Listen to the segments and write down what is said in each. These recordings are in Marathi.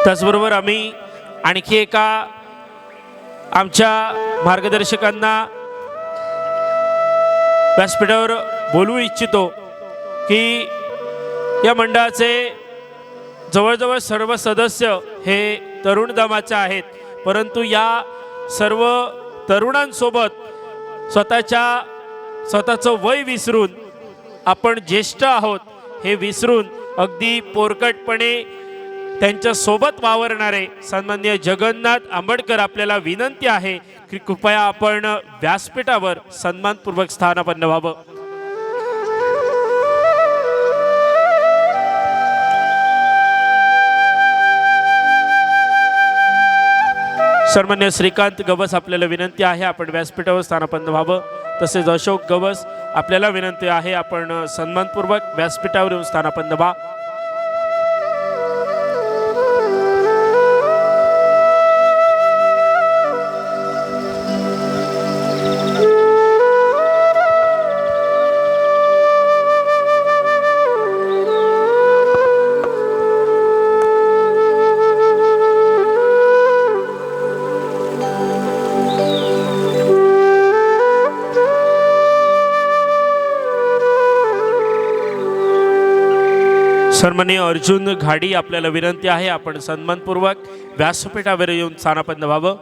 त्याचबरोबर आम्ही आणखी एका आमच्या मार्गदर्शकांना व्यासपीठावर बोलवू इच्छितो की या मंडळाचे जवळजवळ सर्व सदस्य हे तरुण दमाचे आहेत, परंतु या सर्व तरुणांसोबत स्वतःचं वय विसरून आपण ज्येष्ठ आहोत हे विसरून अगदी पोरकटपणे त्यांच्या सोबत वावरणारे सन्माननीय जगन्नाथ आंबेडकर आपल्याला विनंती आहे की कृपया आपण व्यासपीठावर सन्मानपूर्वक स्थानापन्न व्हावं. सन्माननीय श्रीकांत गवस आपल्याला विनंती आहे आपण व्यासपीठावर स्थानापन्न व्हावं. तसेच अशोक गवस आपल्याला विनंती आहे आपण सन्मानपूर्वक व्यासपीठावर येऊन स्थानापन्न व्हा. सन्माननीय अर्जुन घाडी आपल्याला विनंती आहे आपण सन्मानपूर्वक व्यासपीठावर येऊन स्थानापन्न व्हावं.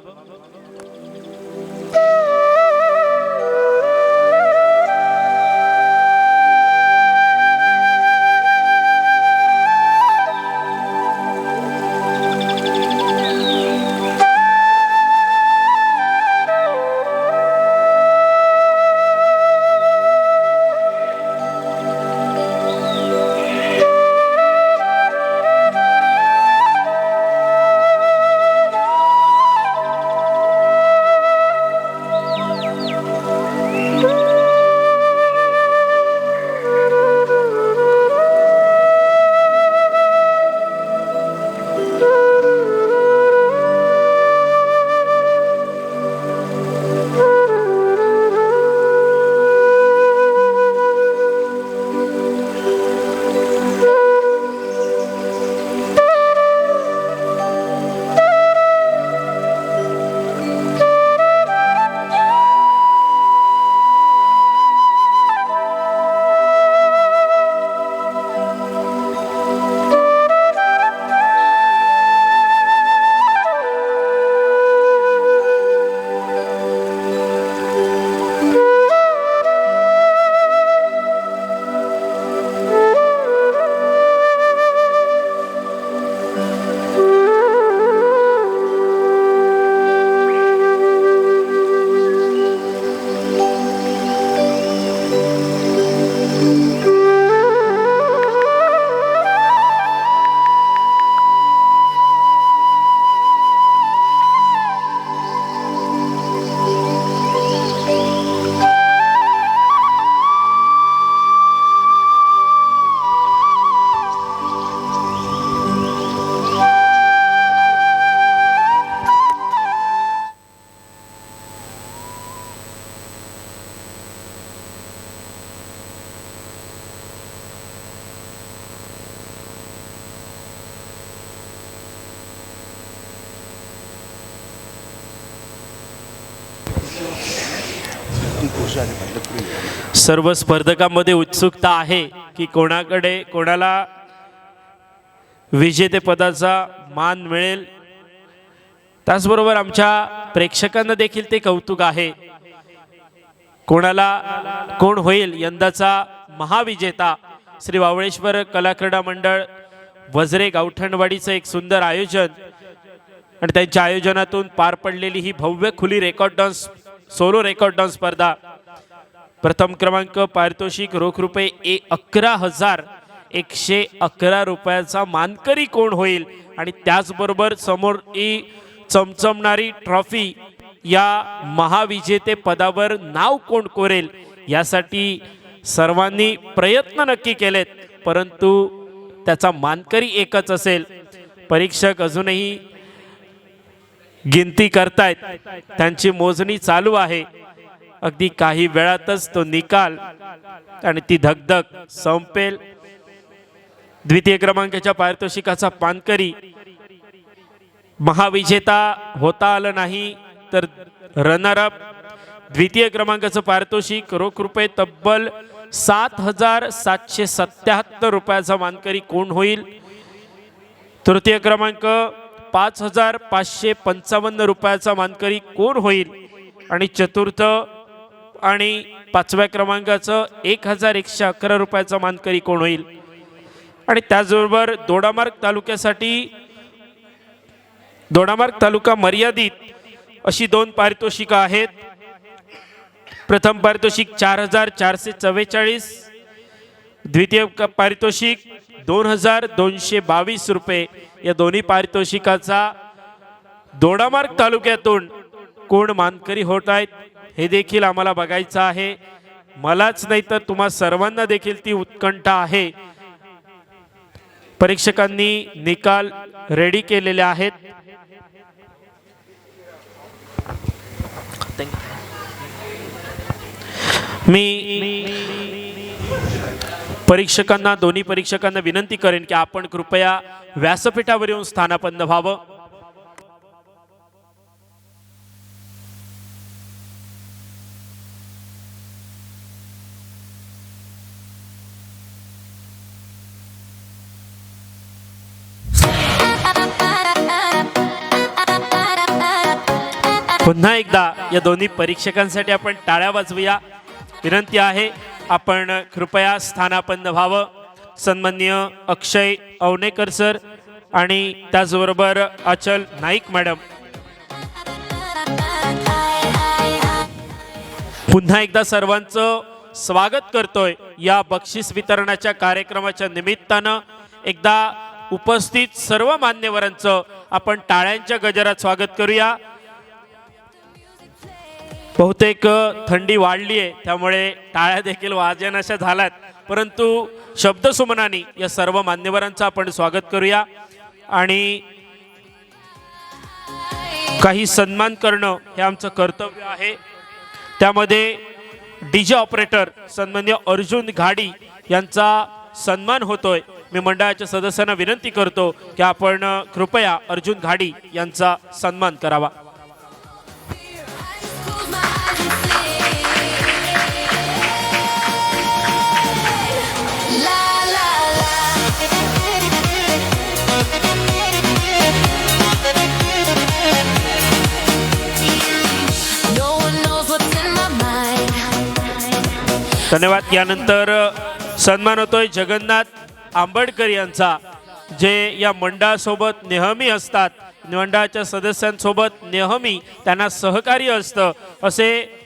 सर्व स्पर्धकांमध्ये उत्सुकता आहे की कोणाला विजेतेपदाचा मान मिळेल. त्याचबरोबर आमच्या प्रेक्षकांना देखील ते कौतुक आहे कोण होईल यंदाचा महाविजेता. श्री वावळेश्वर कला क्रीडा मंडळ वजरे गावठणवाडीचं एक सुंदर आयोजन आणि त्यांच्या आयोजनातून पार पडलेली ही भव्य खुली record dance solo record dance स्पर्धा. प्रथम क्रमांक पारितोषिक रोख रुपये 11,111 रुपयाचा मानकरी कोण होईल आणि त्याचबरोबर समोर ही चमचमणारी ट्रॉफी या महाविजेते पदावर नाव कोण कोरेल यासाठी सर्वांनी प्रयत्न नक्की केलेत, परंतु त्याचा मानकरी एकच असेल. परीक्षक अजूनही गिनती करतायत, त्यांची मोजणी चालू आहे. अगदी काही वेळातच तो निकाल आणि ती धगधग संपेल. द्वितीय क्रमांकाच्या पारितोषिकाचा मानकरी महाविजेता होता आलं नाही तर रनरअप द्वितीय क्रमांकाचं पारितोषिक रोख रुपये तब्बल 7,777 रुपयाचा मानकरी कोण होईल? तृतीय क्रमांक 5,555 रुपयाचा मानकरी कोण होईल? आणि चतुर्थ आणि पाचव्या क्रमांकाचं 1,111 रुपयाचा मानकरी कोण होईल? आणि त्याचबरोबर दोडामार्ग तालुका मर्यादित अशी 2 पारितोषिकं आहेत. प्रथम पारितोषिक 4,444, द्वितीय पारितोषिक 2,222 रुपये. या दोन्ही पारितोषिकाचा दोडामार्ग तालुक्यातून कोण मानकरी होत आहेत हे देखील आम्हाला बघायचं आहे. मलाच नाही तर तुम्हा सर्वांना देखील ती उत्कंठा आहे. परीक्षकांनी निकाल रेडी केलेले आहेत. मी परीक्षकांना दोन्ही परीक्षकांना विनंती करेन की आपण कृपया व्यासपीठावर येऊन स्थानापन्न व्हावं. पुन्हा एकदा या दोन्ही परीक्षकांसाठी आपण टाळ्या वाजवूया. विनंती आहे आपण कृपया स्थानापन्न व्हावं. सन्माननीय अक्षय अवनेकर सर आणि त्याचबरोबर अचल नाईक मॅडम. पुन्हा एकदा सर्वांचं स्वागत करतोय या बक्षीस वितरणाच्या कार्यक्रमाच्या निमित्तानं. एकदा उपस्थित सर्व मान्यवरांचं आपण टाळ्यांच्या गजरात स्वागत करूया. बहुतेक थंडी वाढली आहे त्यामुळे टाळ्या देखील वाजनाशा झाल्यात, परंतु शब्दसुमनानी या सर्व मान्यवरांचं आपण स्वागत करूया आणि काही सन्मान करणं हे आमचं कर्तव्य आहे. त्यामध्ये डीजे ऑपरेटर सन्माननीय अर्जुन घाडी यांचा सन्मान होतोय. मी मंडळाच्या सदस्यांना विनंती करतो की आपण कृपया अर्जुन घाडी यांचा सन्मान करावा. धन्यवाद. यानंतर सन्मान होतोय जगन्नाथ आंबेडकर यांचा, जे या मंडळासोबत नेहमी असतात, मंडळाच्या सदस्यांसोबत नेहमी त्यांना सहकार्य असतं. असे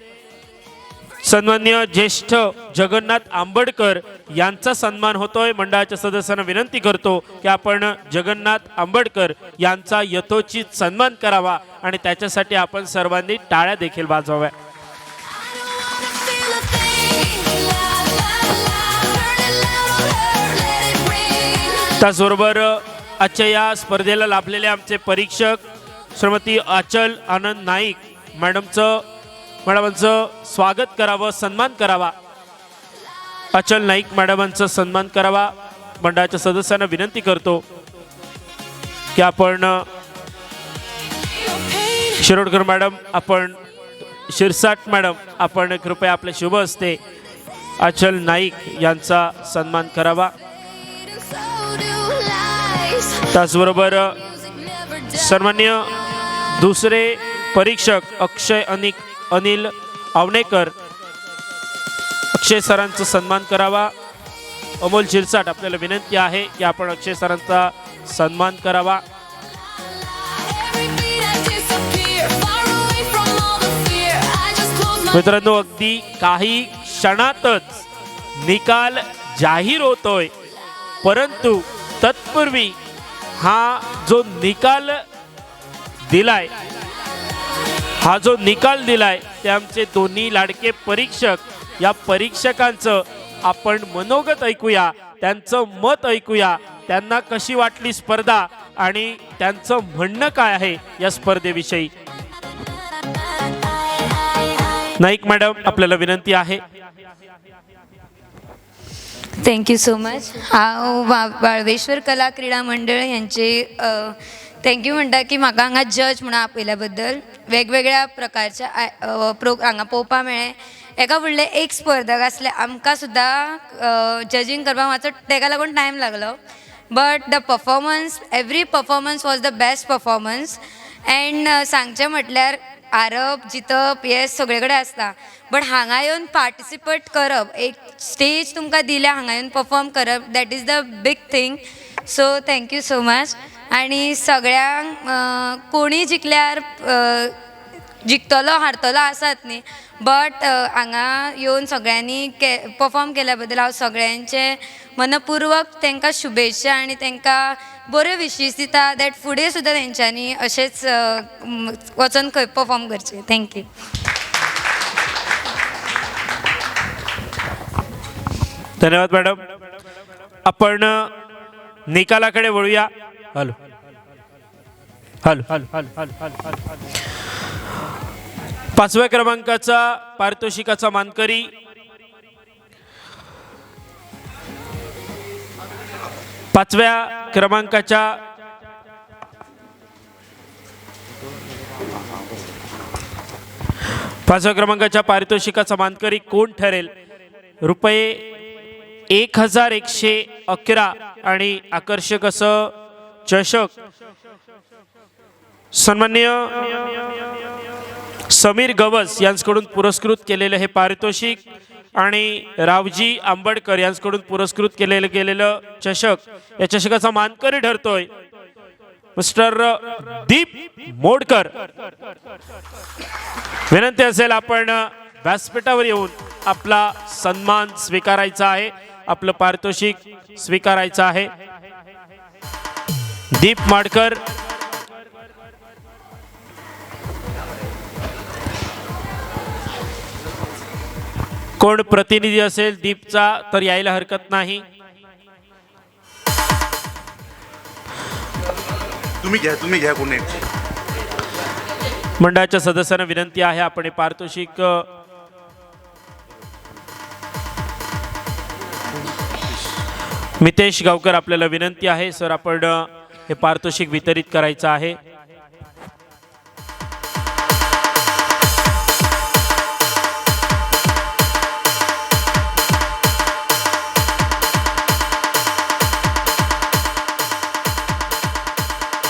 सन्माननीय ज्येष्ठ जगन्नाथ आंबेडकर यांचा सन्मान होतोय. मंडळाच्या सदस्यांना विनंती करतो की आपण जगन्नाथ आंबेडकर यांचा यथोचित सन्मान करावा आणि त्याच्यासाठी आपण सर्वांनी टाळ्या देखील वाजवाव्या. त्याचबरोबर आजच्या या स्पर्धेला लाभलेले आमचे परीक्षक श्रीमती अचल आनंद नाईक मॅडमांचं स्वागत करावं, सन्मान करावा. अचल नाईक मॅडमांचं सन्मान करावा. मंडळाच्या सदस्यांना विनंती करतो की आपण शिरोडकर मॅडम, आपण शिरसाट मॅडम, आपण कृपया आपल्या शुभ हस्ते अचल नाईक यांचा सन्मान करावा. त्याचबरोबर सन्माननीय दुसरे परीक्षक अक्षय अनिल अवनेकर, अक्षय सरांचा सन्मान करावा. अमोल शिरसाट, आपल्याला विनंती आहे की आपण अक्षय सरांचा सन्मान करावा. मित्रांनो, अगदी काही क्षणातच निकाल जाहीर होतोय, परंतु तत्पूर्वी हा जो निकाल दिलाय ते आमचे दोन्ही लाडके परीक्षक, या परीक्षकांचं आपण मनोगत ऐकूया, त्यांचं मत ऐकूया, त्यांना कशी वाटली स्पर्धा आणि त्यांचं म्हणणं काय आहे या स्पर्धेविषयी. नाईक मॅडम, आपल्याला विनंती आहे. Thank you so much. वाळवेश्वर कला क्रीडा मंडळ यांचे थँक्यू म्हणटा की म्हाका हांगा जज म्हणून आपयल्या बद्दल वेगवेगळ्या प्रकारच्या हांगा पळोवपा मेळ्ळें. एका फुडले एक स्पर्धक आसले आमकां सुद्दां जजींग करपाक मातसो ताका लागून टायम लागलो. But the performance every performance was the best performance. And सांगचें म्हटल्यार हारप जितप हे सगळे कडेन आसता, बट हांगा येवन पार्टिसिपेट करप, एक स्टेज तुमकां दिल्या हांगा येवन परफॉर्म करप, that is the big thing. So thank you so much. आनी सगळ्यांक कोणी जिखल्यार जिखतलो हारतलो आसात न्ही, बट हांगा येवन सगळ्यांनी परफॉर्म केल्या बद्दल हांव सगळ्यांचे मनपूर्वक तांकां शुभेच्छा आनी तांकां बऱ्यो विशीस दिता दॅट फुडें सुद्दां तेंच्यांनी अशेंच वचून खंय परफॉर्म करचें. थँक्यू. धन्यवाद मॅडम. आपण निकालाकडे वळूया. Hello hello hello hello hello hello. 5व्या क्रमांकाचा पारितोषिकाचा मानकरी पाचव्या क्रमांकाच्या पारितोषिकाचा मानकरी कोण ठरेल? रुपये 1111 आणि आकर्षक असं चषक सन्माननीय समीर गवस यांच्याकडून पुरस्कृत केलेलं हे पारितोषिक आणि रावजी आंबडकर यांच्याकडून पुरस्कृत केलेलं चषक, या चषकाचा मानकरी ठरतोय मिस्टर दीप मोडकर. विनंती असेल आपण व्यासपीठावर येऊन आपला सन्मान स्वीकारायचा आहे, आपलं पारितोषिक स्वीकारायचं आहे. दीप माडकर कोण प्रतिनिधी असेल दीपचा तर यायला हरकत नाही. तुम्ही घ्या कोणी. मंडळाच्या सदस्यांना विनंती आहे आपण हे पारितोषिक मितेश गावकर आपल्याला विनंती आहे सर, आपण हे पारितोषिक वितरित करायचं आहे.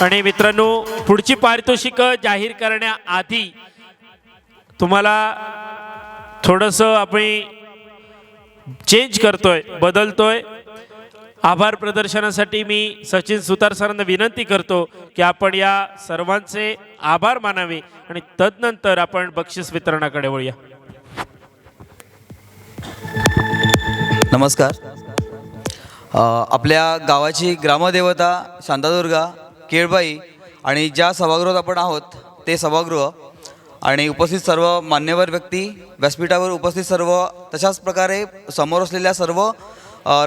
आणि मित्रांनो, पुढची पारितोषिक जाहीर करण्याआधी तुम्हाला थोडंसं आपण चेंज करतोय, बदलतोय. आभार प्रदर्शनासाठी मी सचिन सुतार सरांना विनंती करतो की आपण या सर्वांचे आभार मानावे आणि तदनंतर आपण बक्षीस वितरणाकडे वळूया. नमस्कार. आपल्या गावाची ग्रामदेवता शांतादुर्गा केळबाई आणि ज्या सभागृहात आपण आहोत ते सभागृह आणि उपस्थित सर्व मान्यवर व्यक्ती, व्यासपीठावर उपस्थित सर्व, तशाच प्रकारे समोर असलेल्या सर्व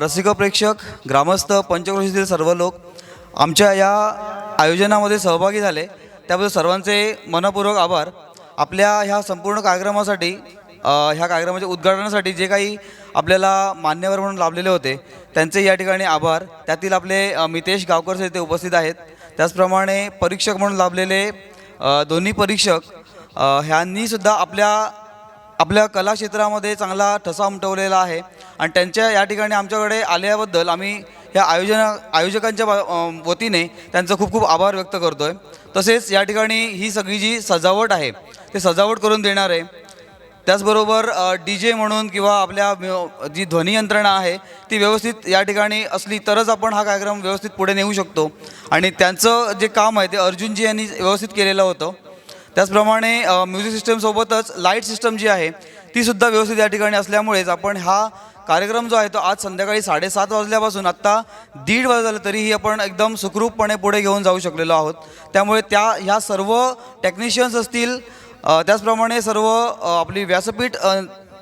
रसिक प्रेक्षक, ग्रामस्थ, पंचक्रोशीतील सर्व लोक आमच्या या आयोजनामध्ये सहभागी झाले त्याबद्दल सर्वांचे मनपूर्वक आभार. आपल्या ह्या संपूर्ण कार्यक्रमासाठी, ह्या कार्यक्रमाच्या उद्घाटनासाठी जे काही आपल्याला मान्यवर म्हणून लाभलेले होते त्यांचे या ठिकाणी आभार. त्यातील आपले मितेश गावकर सर ते उपस्थित आहेत. त्याचप्रमाणे परीक्षक म्हणून लाभलेले दोन्ही परीक्षक ह्यांनी सुद्धा आपल्या कला क्षेत्रामध्ये चांगला ठसा उमटवलेला आहे आणि त्यांच्या या ठिकाणी आमच्याकडे आल्याबद्दल आम्ही या आयोजकांच्या वतीने त्यांचं खूप खूप आभार व्यक्त करतो आहे. तसेच या ठिकाणी ही सगळी जी सजावट आहे ते सजावट करून देणार आहे. त्याचबरोबर DJ म्हणून किंवा आपल्या जी ध्वनी यंत्रणा आहे ती व्यवस्थित या ठिकाणी असली तरच आपण हा कार्यक्रम व्यवस्थित पुढे नेऊ शकतो आणि त्यांचं जे काम आहे ते अर्जुनजी यांनी व्यवस्थित केलेलं होतं. त्याचप्रमाणे म्युझिक सिस्टमसोबतच लाईट सिस्टम जी आहे तीसुद्धा व्यवस्थित या ठिकाणी असल्यामुळेच आपण हा कार्यक्रम जो आहे तो आज संध्याकाळी 7:30 वाजल्यापासून आत्ता 1:30 वाजले तरीही आपण एकदम सुखरूपपणे पुढे घेऊन जाऊ शकलेलो आहोत. त्यामुळे ह्या सर्व टेक्निशियन्स असतील, त्याचप्रमाणे सर्व आपली व्यासपीठ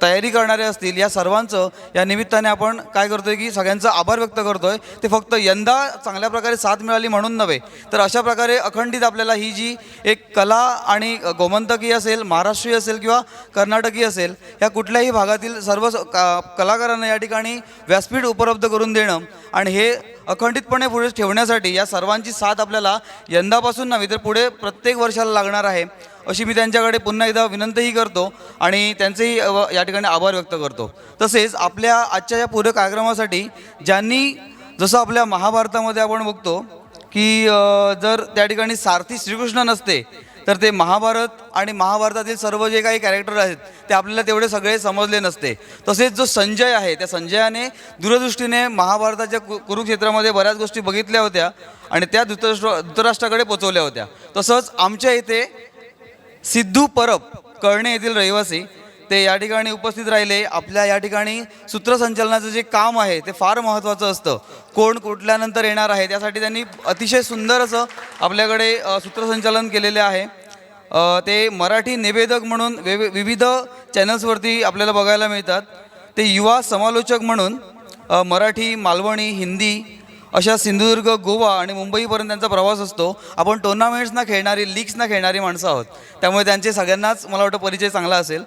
तयारी करणारे असतील, या सर्वांचं या निमित्ताने आपण काय करतो आहे की सगळ्यांचा आभार व्यक्त करतो आहे. ते फक्त यंदा चांगल्या प्रकारे साथ मिळाली म्हणून नव्हे तर अशा प्रकारे अखंडित आपल्याला ही जी एक कला आणि गोमंतकी असेल, महाराष्ट्रीय असेल किंवा कर्नाटकी असेल, या कुठल्याही भागातील सर्व कलाकारांना या ठिकाणी व्यासपीठ उपलब्ध करून देणं आणि हे अखंडितपणे पुढे ठेवण्यासाठी या सर्वांची साथ आपल्याला यंदापासून नव्हे तर पुढे प्रत्येक वर्षाला लागणार आहे, अशी मी त्यांच्याकडे पुन्हा एकदा विनंतीही करतो आणि त्यांचेही या ठिकाणी आभार व्यक्त करतो. तसेच आपल्या आजच्या या पूरक कार्यक्रमासाठी ज्यांनी, जसं आपल्या महाभारतामध्ये आपण बघतो की जर त्या ठिकाणी सारथी श्रीकृष्ण नसते तर ते महाभारत आणि महाभारतातील सर्व जे काही कॅरेक्टर आहेत ते आपल्याला तेवढे सगळे समजले नसते. तसेच जो संजय आहे, त्या संजयाने दूरदृष्टीने महाभारताच्या कुरुक्षेत्रामध्ये बऱ्याच गोष्टी बघितल्या होत्या आणि त्या धृतराष्ट्राकडे पोचवल्या होत्या. तसंच आमच्या इथे सिद्धू परब कळणे येथील रहिवासी ते या ठिकाणी उपस्थित राहिले. आपल्या या ठिकाणी सूत्रसंचालनाचं जे काम आहे ते फार महत्त्वाचं असतं. कोण कुठल्यानंतर येणार आहे त्यासाठी त्यांनी अतिशय सुंदर असं आपल्याकडे सूत्रसंचालन केलेले आहे. ते मराठी निवेदक म्हणून विविध चॅनल्सवरती आपल्याला बघायला मिळतात. ते युवा समालोचक म्हणून मराठी, मालवणी, हिंदी अशा सिंधुदुर्ग, गोवा आणि मुंबईपर्यंत त्यांचा प्रवास असतो. आपण टुर्नामेंट्सना खेळणारी, लीग्सना खेळणारी माणसं आहोत, त्यामुळे त्यांचे सगळ्यांनाच मला वाटतं परिचय चांगला असेल.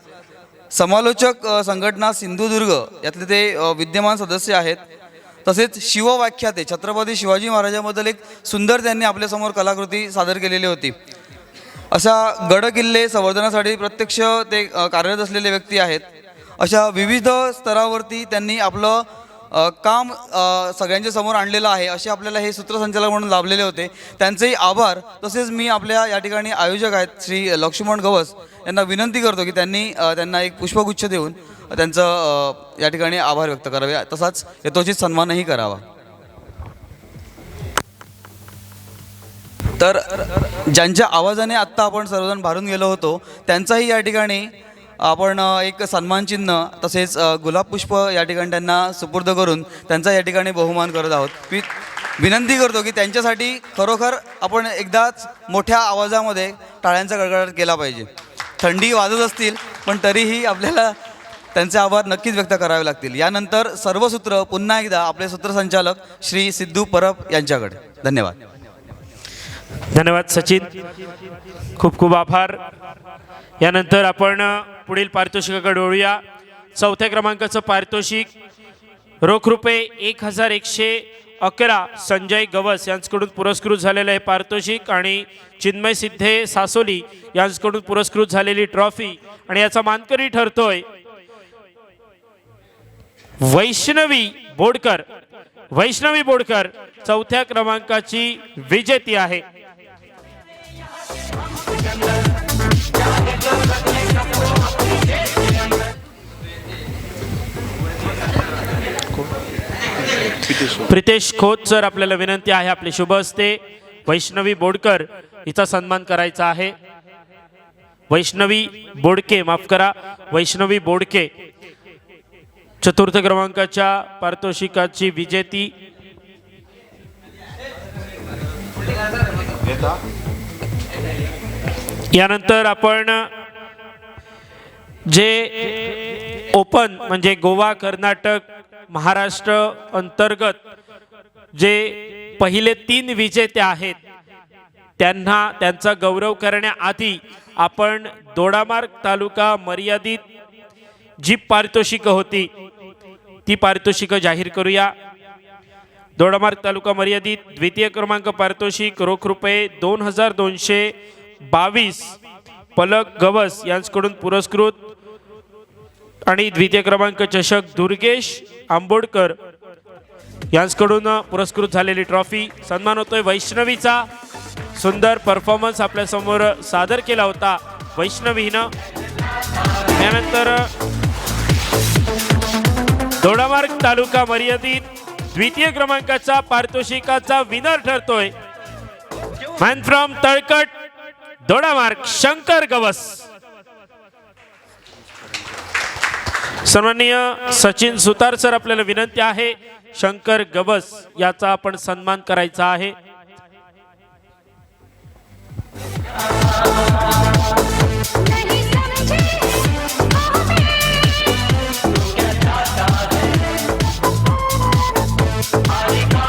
समालोचक संघटना सिंधुदुर्ग यातले ते विद्यमान सदस्य आहेत. तसेच शिवव्याख्याते, छत्रपती शिवाजी महाराजांबद्दल एक सुंदर त्यांनी आपल्यासमोर कलाकृती सादर केलेली होती. अशा गडकिल्ले संवर्धनासाठी प्रत्यक्ष ते कार्यरत असलेले व्यक्ती आहेत. अशा विविध स्तरावरती त्यांनी आपलं काम सगळ्यांच्या समोर आणलेलं आहे. असे आपल्याला हे सूत्रसंचालक म्हणून लाभलेले होते, त्यांचेही आभार. तसेच मी आपल्या या ठिकाणी आयोजक आहेत श्री लक्ष्मण गवस यांना विनंती करतो की त्यांना एक पुष्पगुच्छ देऊन त्यांचं या ठिकाणी आभार व्यक्त करावे, तसाच यथोचित सन्मानही करावा. तर ज्यांच्या आवाजाने आत्ता आपण सर्वजण भारून गेलो होतो त्यांचाही या ठिकाणी आपण एक सन्मानचिन्ह तसेच गुलाब पुष्प या ठिकाणी त्यांना सुपूर्द करून त्यांचा या ठिकाणी बहुमान करत आहोत. मी विनंती करतो की त्यांच्यासाठी खरोखर आपण एकदाच मोठ्या आवाजामध्ये टाळ्यांचा गडगडाट केला पाहिजे. थंडी वाजत असतील पण तरीही आपल्याला त्यांचे आभार नक्कीच व्यक्त करावे लागतील. यानंतर सर्व सूत्र पुन्हा एकदा आपले सूत्रसंचालक श्री सिद्धू परब यांच्याकडे. धन्यवाद. धन्यवाद सचिन, खूप खूप आभार. यानंतर आपण पुढील पारितोषिकाकडे वळूया. 4थ्या क्रमांकाचं पारितोषिक रोख रुपये 1111 संजय गवस यांच्याकडून पुरस्कृत झालेलं आहे पारितोषिक आणि चिन्मय सिद्धे सासोली यांच्याकडून पुरस्कृत झालेली ट्रॉफी. आणि याचा मानकरी ठरतोय वैष्णवी बोडकर. वैष्णवी बोडकर 4थ्या क्रमांकाची विजेती आहे. प्रितेश खोत सर, आपल्याला विनंती आहे आपले शुभ हस्ते वैष्णवी बोडकर हिचा सन्मान करायचा आहे. वैष्णवी बोडके, माफ करा, वैष्णवी बोडके 4थ्या क्रमांकाच्या पारितोषिकाची विजेती. यानंतर आपण जे ओपन म्हणजे गोवा, कर्नाटक, महाराष्ट्र अंतर्गत जे पहिले 3 विजेते आहेत त्यांचा गौरव करण्याआधी आपण दोडामार्ग तालुका मर्यादित जी पारितोषिकं होती ती पारितोषिकं जाहीर करूया. दोडामार्ग तालुका मर्यादित 2य क्रमांक पारितोषिक रोख रुपये 2222 पलक गवस यांच्याकडून पुरस्कृत आणि 2य क्रमांक चषक दुर्गेश आंबोडकर यांच्याकडून पुरस्कृत झालेली ट्रॉफी. सन्मान होतोय वैष्णवीचा. सुंदर परफॉर्मन्स आपल्या समोर सादर केला होता वैष्णवीनं. यानंतर दोडामार्ग तालुका मर्यादित 2य क्रमांकाचा पारितोषिकाचा विनर ठरतोय मॅन फ्रॉम तळकट दोडामार्ग शंकर गवस. सन्माननीय सचिन सुतार सर, आपल्याला विनंती आहे शंकर गवस याचा आपण सन्मान करायचा आहे.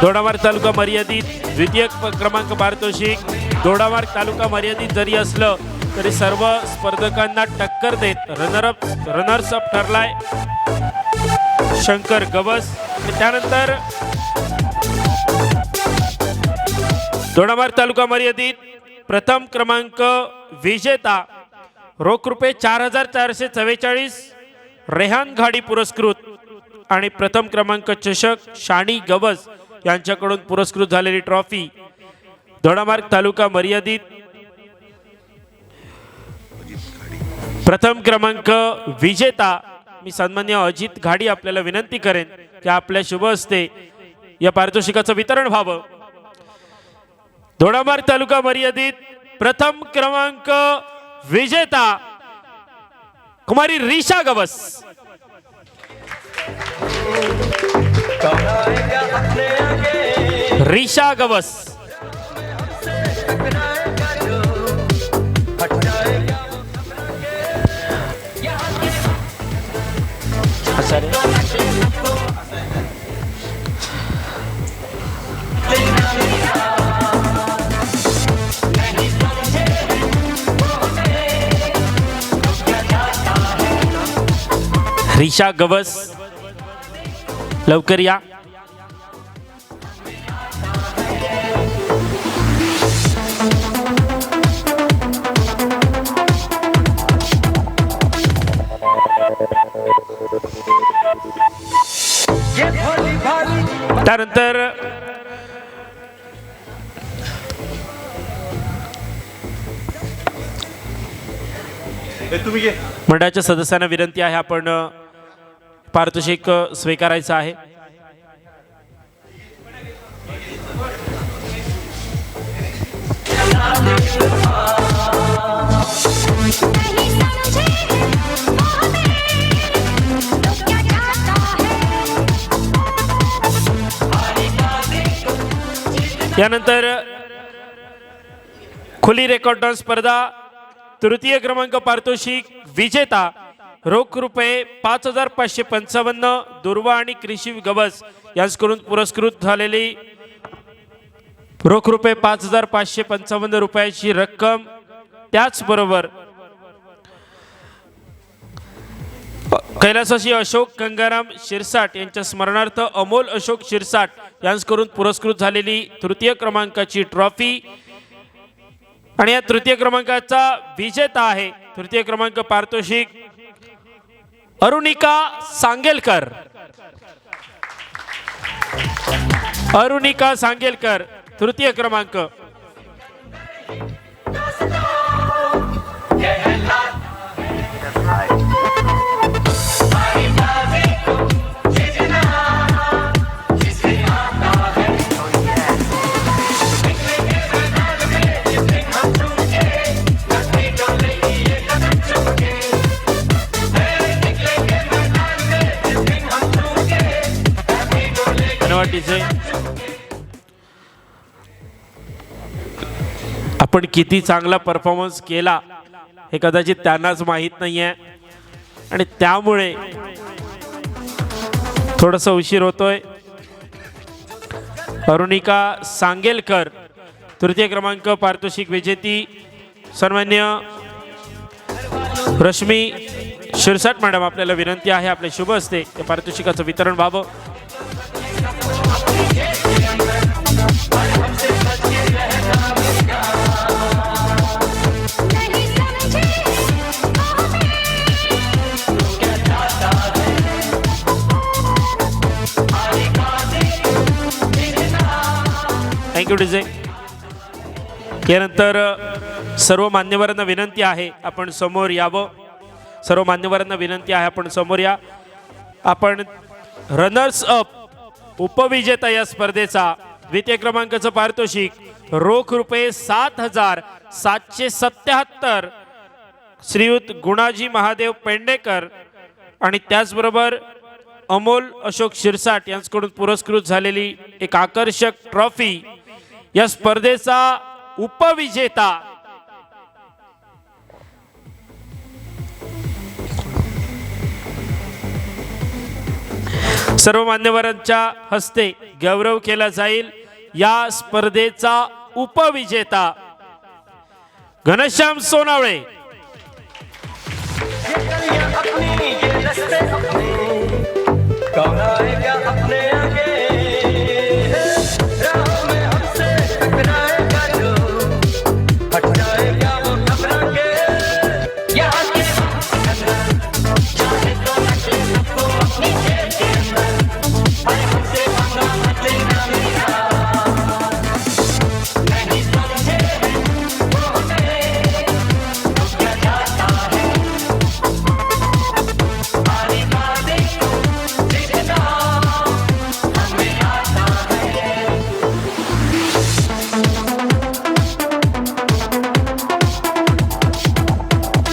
दोडामार्ग तालुका मर्यादित 2य क्रमांक पारितोषिक. दोडामार्ग तालुका मर्यादित जरी असलं तरी सर्व स्पर्धकांना टक्कर देत रनर्स अप ठरलाय शंकर गवस. त्यानंतर दोडामार्ग तालुका मर्यादित प्रथम क्रमांक विजेता रोख रुपये 4,444 रेहान घाडी पुरस्कृत आणि प्रथम क्रमांक चषक शाणी गवस यांच्याकडून पुरस्कृत झालेली ट्रॉफी दोडामार्ग तालुका मर्यादित प्रथम क्रमांक विजेता मी सन्मान्य अजित घाडी आपल्याला विनंती करेन की आपल्या शुभ हस्ते या पारितोषिकाचं वितरण व्हावं. दोडामार्ग तालुका मर्यादित प्रथम क्रमांक विजेता कुमारी रिशा गवस. रिशा गवस रिशा गवस लवकर या. त्यानंतर तुम्ही घे. मंडळाच्या सदस्यांना विनंती आहे आपण पारितोषिक स्वीकारायचं आहे. यानंतर खुली रेकॉर्ड डान्स स्पर्धा तृतीय क्रमांक पारितोषिक विजेता रोख रुपये 5,555 दुर्वा आणि कृषी गवस यांच्याकडून पुरस्कृत झालेली रोख रुपये 5,555 रुपयाची रक्कम. त्याचबरोबर कैलासाशी अशोक गंगाराम शिरसाट यांच्या स्मरणार्थ अमोल अशोक शिरसाट यांच्याकडून पुरस्कृत झालेली तृतीय क्रमांकाची ट्रॉफी. आणि या तृतीय क्रमांकाचा विजेता आहे तृतीय क्रमांक पारितोषिक अरुणिका सांगेलकर. अरुणिका सांगेलकर तृतीय क्रमांक. आपण किती चांगला परफॉर्मन्स केला हे कदाचित त्यांनाच माहीत नाहीये आणि त्यामुळे थोडासा उशीर होतोय. अरुणिका सांगेलकर तृतीय क्रमांक पारितोषिक विजेती सन्मान्य रश्मी शिरसाट मॅडम आपल्याला विनंती आहे आपल्या शुभ हस्ते या पारितोषिकाचं वितरण व्हावं. Thank you DJ. यानंतर सर्व मान्यवरांना विनंती आहे आपण समोर यावं. सर्व मान्यवरांना विनंती आहे आपण समोर या. आपण रनर्स अप उपविजेता या स्पर्धेचा द्वितीय क्रमांकाचं पारितोषिक रोख रुपये 7,777 श्रीयुत गुणाजी महादेव पेंडेकर आणि त्याचबरोबर अमोल अशोक शिरसाट यांच्याकडून पुरस्कृत झालेली एक आकर्षक ट्रॉफी. या स्पर्धेचा उपविजेता सर्व मान्यवरांच्या हस्ते गौरव केला जाईल. या स्पर्धेचा उपविजेता घनश्याम सोनावळे. अपने आगे राह में हमसे टकराएगा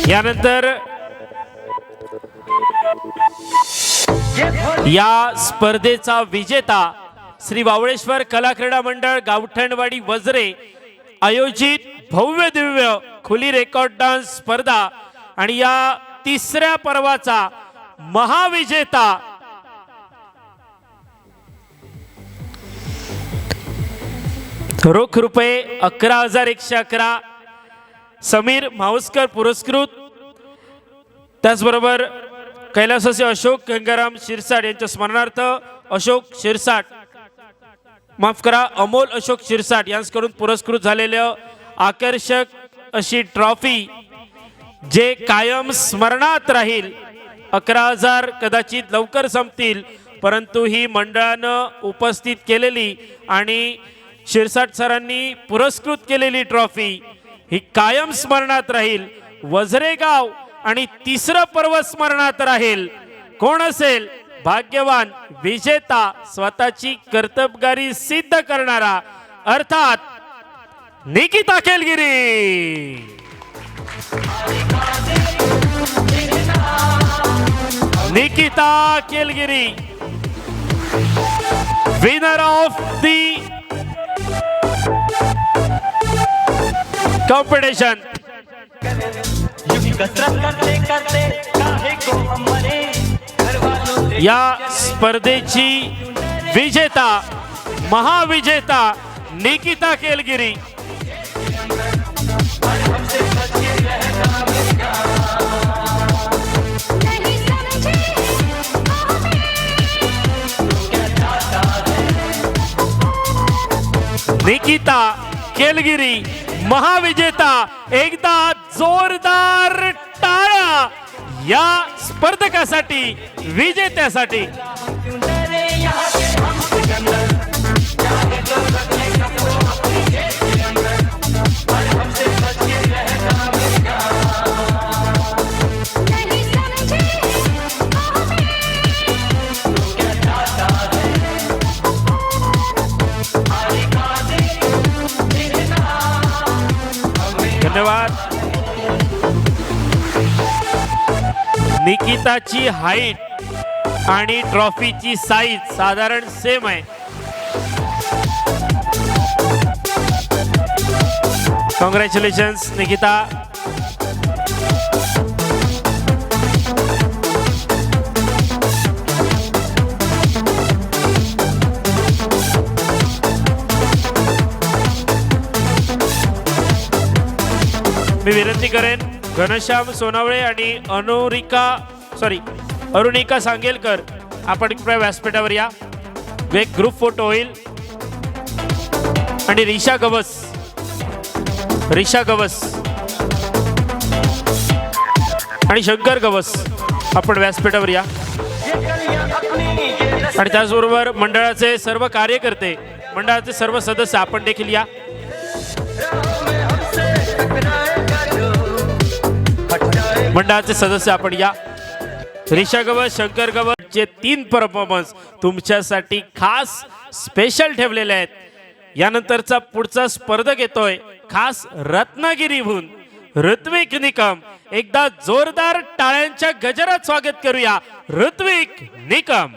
यानंतर या स्पर्धेचा विजेता श्री वावळेश्वर कला क्रीडा मंडळ गावठणवाडी वजरे आयोजित भव्य दिव्य खुली रेकॉर्ड डान्स स्पर्धा आणि या तिसऱ्या पर्वाचा महाविजेता रोख रुपये 11,111 समीर मावस्कर पुरस्कृत, त्याचबरोबर कैलासाचे अशोक गंगाराम शिरसाट यांच्या स्मरणार्थ अशोक शिरसाट माफ करा अमोल अशोक शिरसाट यांच्याकडून पुरस्कृत झालेलं आकर्षक अशी ट्रॉफी जे कायम स्मरणात राहील. 11,000 कदाचित लवकर संपतील, परंतु ही मंडळानं उपस्थित केलेली आणि शिरसाट सरांनी पुरस्कृत केलेली ट्रॉफी ही कायम स्मरणात राहील. वजरेगाव आणि तिसरं पर्व स्मरणात राहील. कोण असेल भाग्यवान विजेता, स्वतःची कर्तबगारी सिद्ध करणारा, अर्थात Nikita Kelgiri. Nikita Kelgiri winner of the competition. या स्पर्धेची विजेता महाविजेता निकिता केलगिरी. निकिता केलगिरी महाविजेता. एकदा जोरदार टाळ्या या स्पर्धकासाठी विजेत्यासाठी. धन्यवाद. निकिताची हाईट आणि ट्रॉफीची साईज साधारण सेम आहे. कॉंग्रॅच्युलेशन्स निकिता. मी विनंती करेन घनश्याम सोनावळे आणि अरुणिका सांगेलकर आपण व्यासपीठावर या. एक ग्रुप फोटो होईल. आणि रिशा गवस आणि शंकर गवस आपण व्यासपीठावर या. आणि त्याचबरोबर मंडळाचे सर्व कार्यकर्ते, मंडळाचे सर्व सदस्य आपण देखील या. मंडळाचे सदस्य आपण या. रिशा गवस, शंकर गवस चे 3 परफॉर्मन्स तुमच्यासाठी खास स्पेशल ठेवलेले आहेत. यानंतरचा पुढचा स्पर्धक येतोय खास रत्नागिरीहून ऋत्विक निकम. एकदा जोरदार टाळ्यांच्या गजरात स्वागत करूया Ritwik Nikam.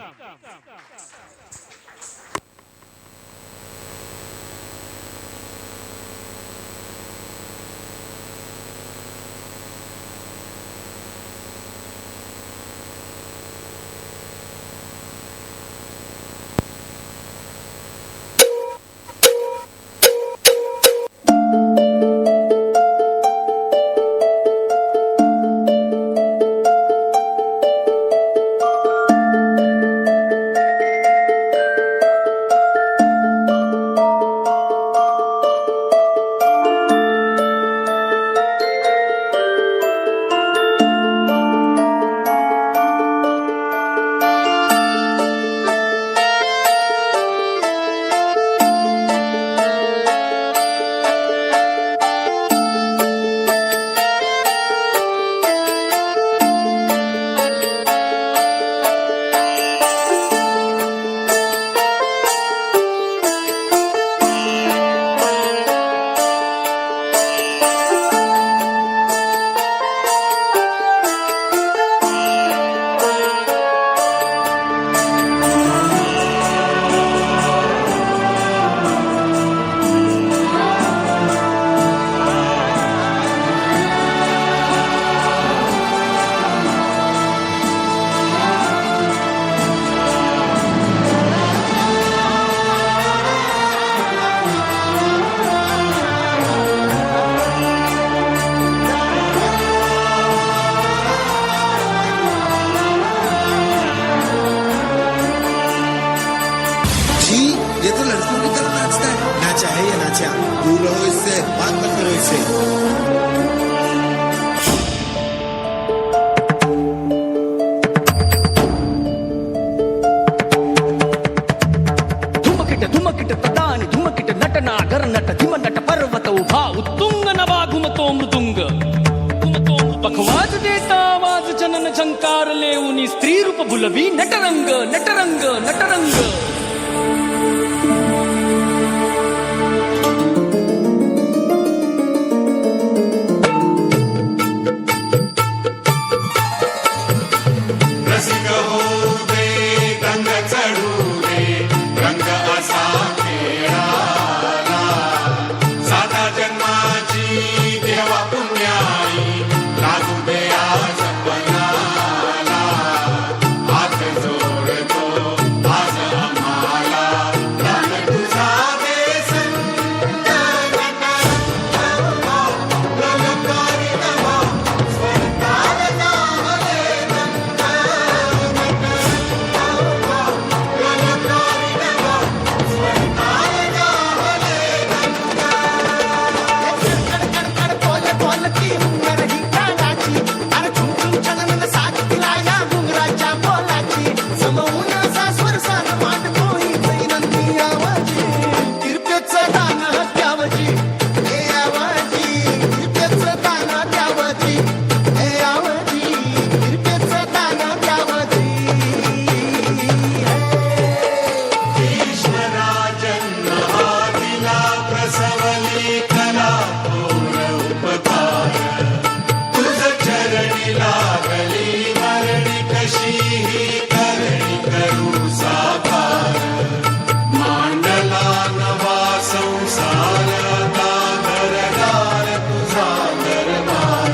Acha, duro hoise, banda hoise. धुमकिट तदानी धुमकिट नटना गरनट धिमनट पर्वत उभा उत्तुंग नवा घुमतो मृदुंग पखवाज देता आवाज जनन झंकार लेऊनी स्त्री रूप भुलवी नटरंग नटरंग नटरंग रसिक हो दे रंग चढू दे रंग असा खेळाला साता जन्माची देवा पुण्याई लागू दे आज पणाला हात जोडतो आज आम्हाला प्राण तुझा दे संत ललकारी नवा स्वर्गाल जाहले प्रसवली कला थोर उपकार तुझ चरणी लागली मरणी कशी ही करणी करू साकार मांडला नवा संसार घरदार तुझा दरबार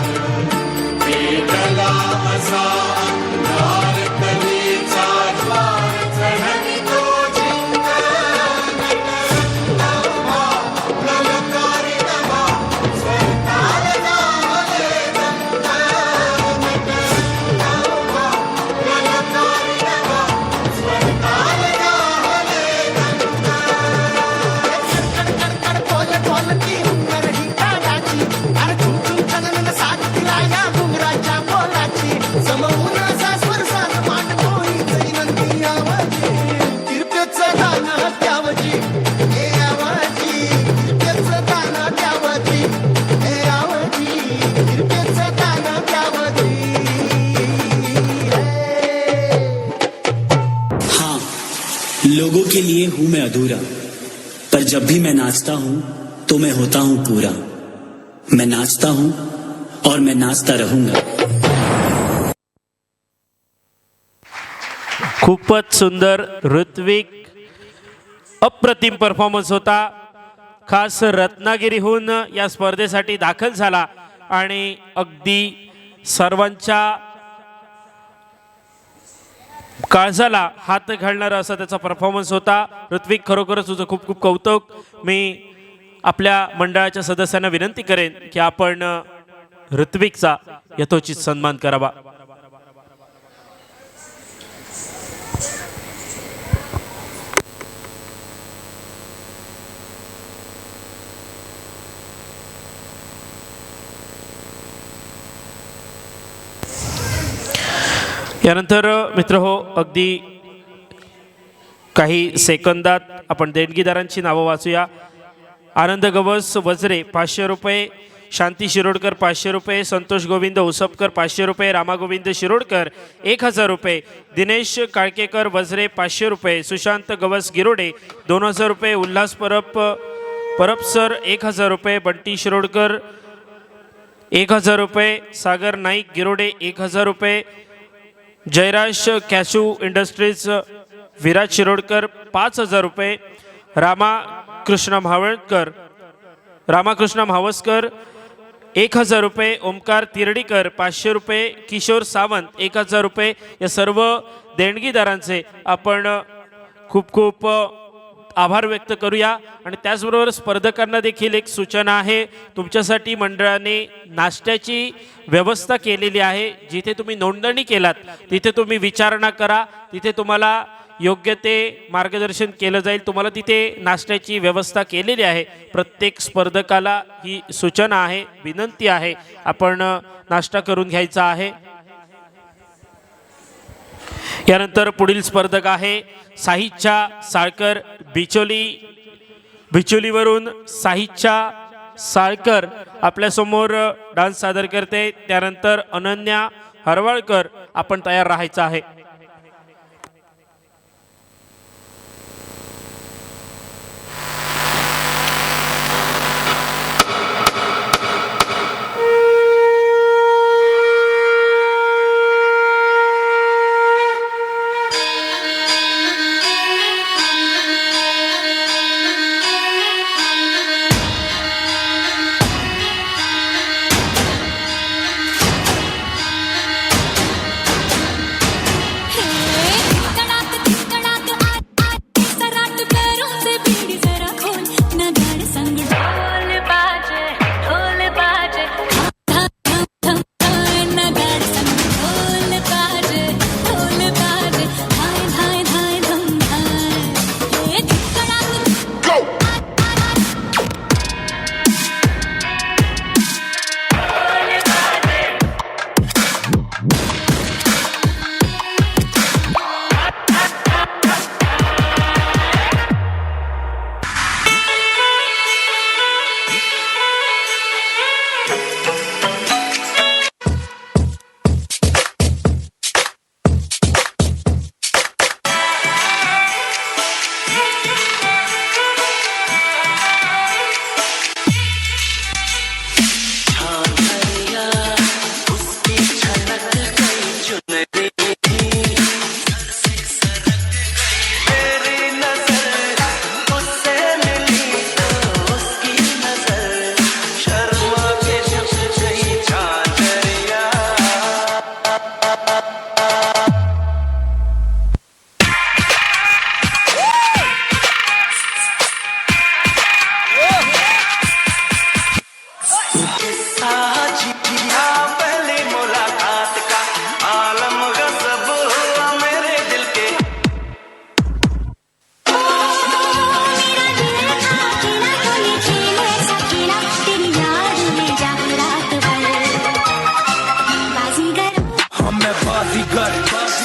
पेटला असा अंधार कलेचा ज्वार चढली तो लोगों के लिए हूं मैं अधूरा पर जब भी मैं नाचता हूं तो मैं होता हूं पूरा मैं नाचता हूं और मैं नाचता रहूंगा खूपच सुंदर ऋत्विक अप्रतिम परफॉर्मन्स होता खास रत्नागिरीहून या स्पर्धेसाठी दाखल झाला आणि अगदी सर्वांच्या काळजाला हात घालणारा असा त्याचा परफॉर्मन्स होता ऋत्विक खरोखरच तुझं खूप खूप कौतुक मी आपल्या मंडळाच्या सदस्यांना विनंती करेन की आपण ऋत्विकचा यथोचित सन्मान करावा यानंतर मित्र हो अगदी काही सेकंदात आपण देणगीदारांची नावं वाचूया आनंद गवस वजरे 500 रुपये शांती शिरोडकर 500 रुपये संतोष गोविंद उसपकर 500 रुपये रामा गोविंद शिरोडकर 1000 रुपये दिनेश काळकेकर वजरे 500 रुपये सुशांत गवस गिरोडे 2000 रुपये उल्हास परपसर 1000 रुपये बंटी शिरोडकर 1000 रुपये सागर नाईक गिरोडे 1000 रुपये जयराज कॅशू इंडस्ट्रीज विराज शिरोडकर 5000 रुपये रामाकृष्ण म्हावस्कर 1000 रुपये ओमकार तिरडीकर 500 रुपये किशोर सावंत 1000 रुपये या सर्व देणगीदारांचे आपण खूप खूप आभार व्यक्त करूया आणि त्याचबरोबर स्पर्धकांना देखील एक सूचना आहे तुमच्यासाठी मंडळाने नाश्त्याची व्यवस्था केलेली आहे जिथे तुम्ही नोंदणी केलात तिथे तुम्ही विचारणा करा तिथे तुम्हाला योग्य ते मार्गदर्शन केलं जाईल. तुम्हाला तिथे नाश्त्याची व्यवस्था केलेली आहे. प्रत्येक स्पर्धकाला ही सूचना आहे, विनंती आहे, आपण नाश्ता करून घ्यायचा आहे. यानंतर पुढील स्पर्धक आहे साहिच्छा साळकर बिचोलीवरून. साहिच्छा साळकर आपल्यासमोर डान्स सादर करते. त्यानंतर अनन्या हरवळकर, आपण तयार राहायचं आहे.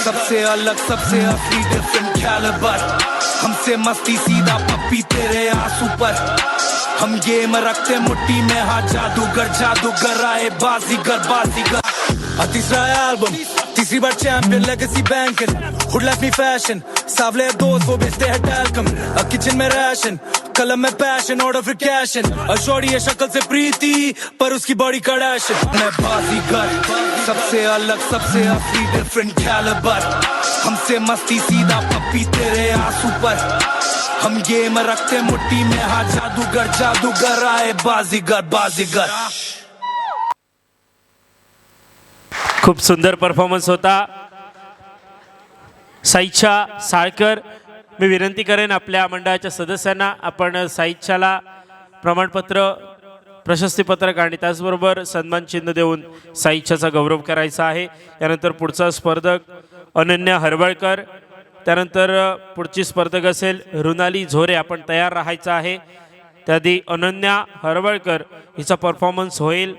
सबसे अलग सबसे असली डिफरेंट कैलिबर हमसे मस्ती सीधा पप्पी तेरे आंसू पर हम गेम रखते मुट्ठी में हाँ जादूगर आए बाजीगर तीसरा एल्बम तीसरी बार champion legacy banking hood life मी फैशन सावले दोस्त वो बेचते हैं टैल्कम किचन में राशन कलम में पैशन ऑर्डर फिर कैशन अशोरी है शक्ल से प्रीति पर उसकी बॉडी कड़ाशन मैं बाजीगर सबसे अलग सबसे असली डिफरेंट कैलिबर हमसे मस्ती सीधा पप्पी तेरे आंसू पर हम गेम रखते मुट्ठी में हाँ जादूगर आए बाजीगर खूप सुंदर परफॉर्मन्स होता साहिच्छा साळकर. मी विनंती करेन आपल्या मंडळाच्या सदस्यांना, आपण साहिच्छाला प्रमाणपत्र प्रशस्तीपत्रक आणि त्याचबरोबर सन्मान चिन्ह देऊन साहिच्छाचा गौरव करायचा आहे. यानंतर पुढचा स्पर्धक अनन्या हरवळकर, त्यानंतर पुढची स्पर्धक असेल रुनाली झोरे, आपण तयार राहायचं आहे. त्याआधी अनन्या हरवळकर हिचा परफॉर्मन्स होईल.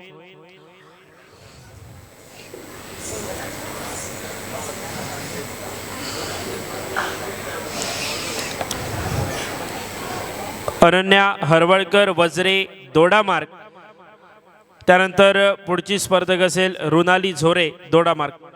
अनन्या हरवळकर वज्रे दोडामार्ग, त्यानंतर पुढची स्पर्धक असेल रुनाली झोरे दोडामार्ग.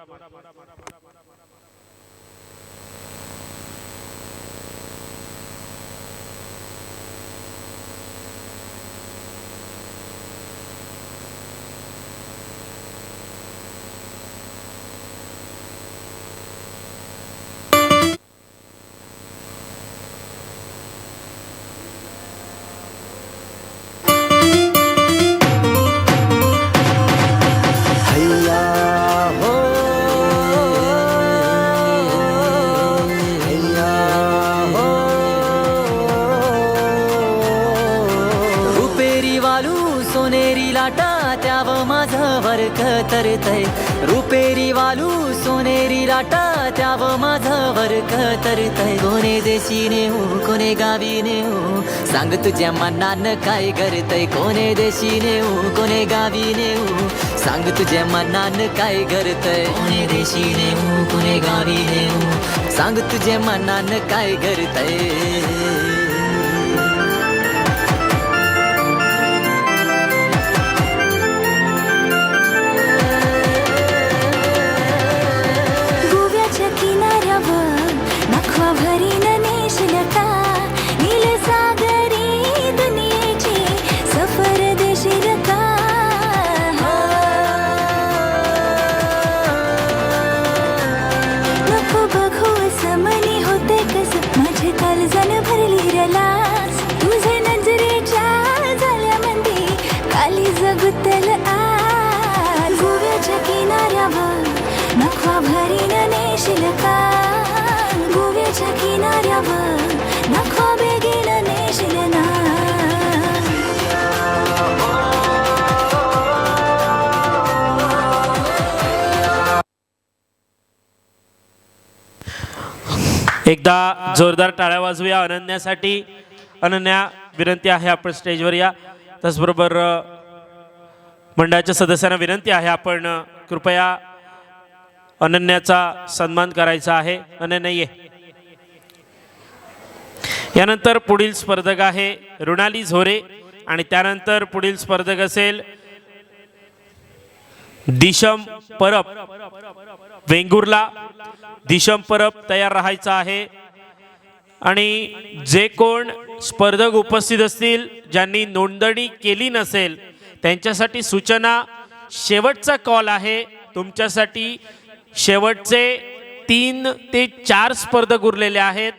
त्याव माझं वर्क तरतय रुपेरी वालू सोनेरी लाटा त्याव माझं वर्क तरतय कोणे देशी नेऊ कोणे गावी नेऊ सांग तुझ्या मनानं काय करतय कोणे देशी नेऊ कोणे गावी नेऊ सांग तुझ्या मनानं काय करतय कोणे देशी नेऊ कोणे गावी नेऊ सांग तुझ्या मनानं काय करतय गुत्तल आज गोव्याच्या किनाऱ्यावर नखवा भरीन नेशील का गोव्याच्या किनाऱ्यावर नखवा बेगीन नेशील ना एकदा जोरदार टाळ्या वाजवूया अनन्यासाठी. अनन्या, विनंती आहे आपण स्टेजवर या. त्याचबरोबर मंडळाच्या सदस्यांना विनंती आहे आपण कृपया अनन्याचा सन्मान करायचा आहे. अनन्या ये. यानंतर पुढील स्पर्धक आहे रुणाली झोरे आणि त्यानंतर पुढील स्पर्धक असेल दिशम परब. वेंगुर्ला दिशम परब तयार राहायचा आहे. आणि जे कोण स्पर्धक उपस्थित असतील ज्यांनी नोंदणी केली नसेल त्यांच्यासाठी सूचना, शेवटचा कॉल आहे तुमच्यासाठी. शेवटचे 3 ते 4 स्पर्धक उरलेले आहेत.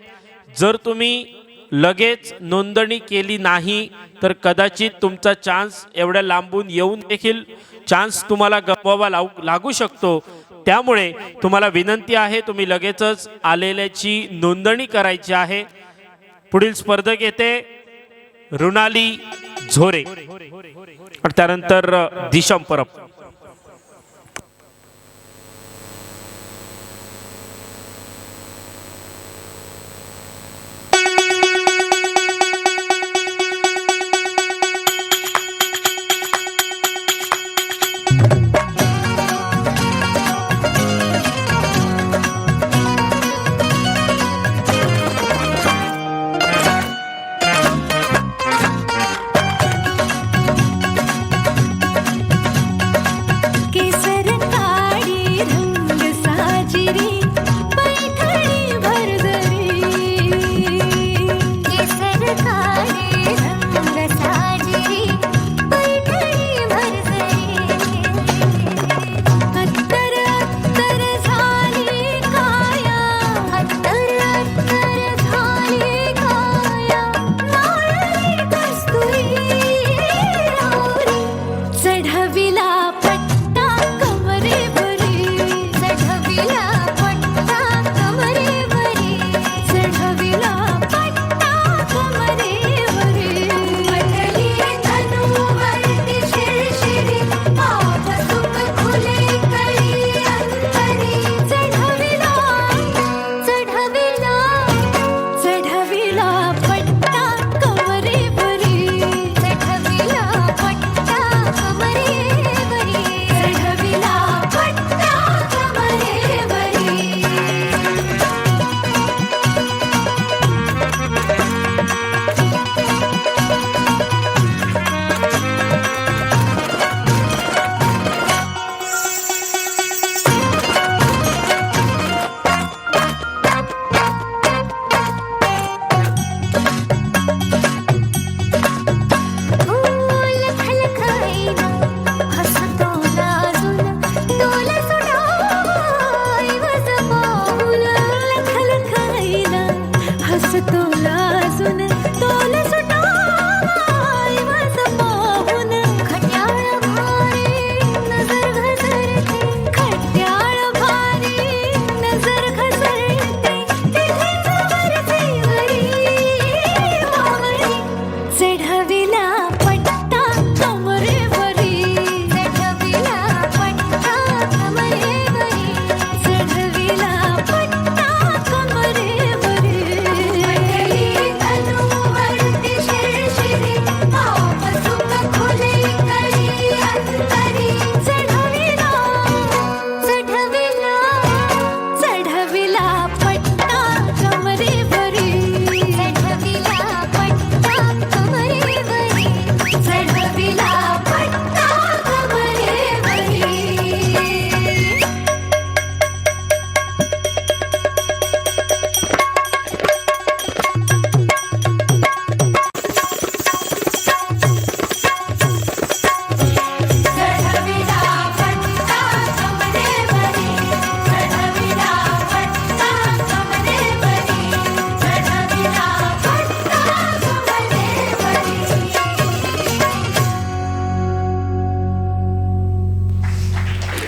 जर तुम्ही लगेच नोंदणी केली नाही तर कदाचित तुमचा चान्स एवढ्या लांबून येऊन देखील चान्स तुम्हाला गमवावा लागू शकतो. त्यामुळे तुम्हाला विनंती आहे तुम्ही लगेचच आलेल्याची नोंदणी करायची आहे. पुढील स्पर्धक येते रुणाली झोरे आणि त्यानंतर दिशम परब.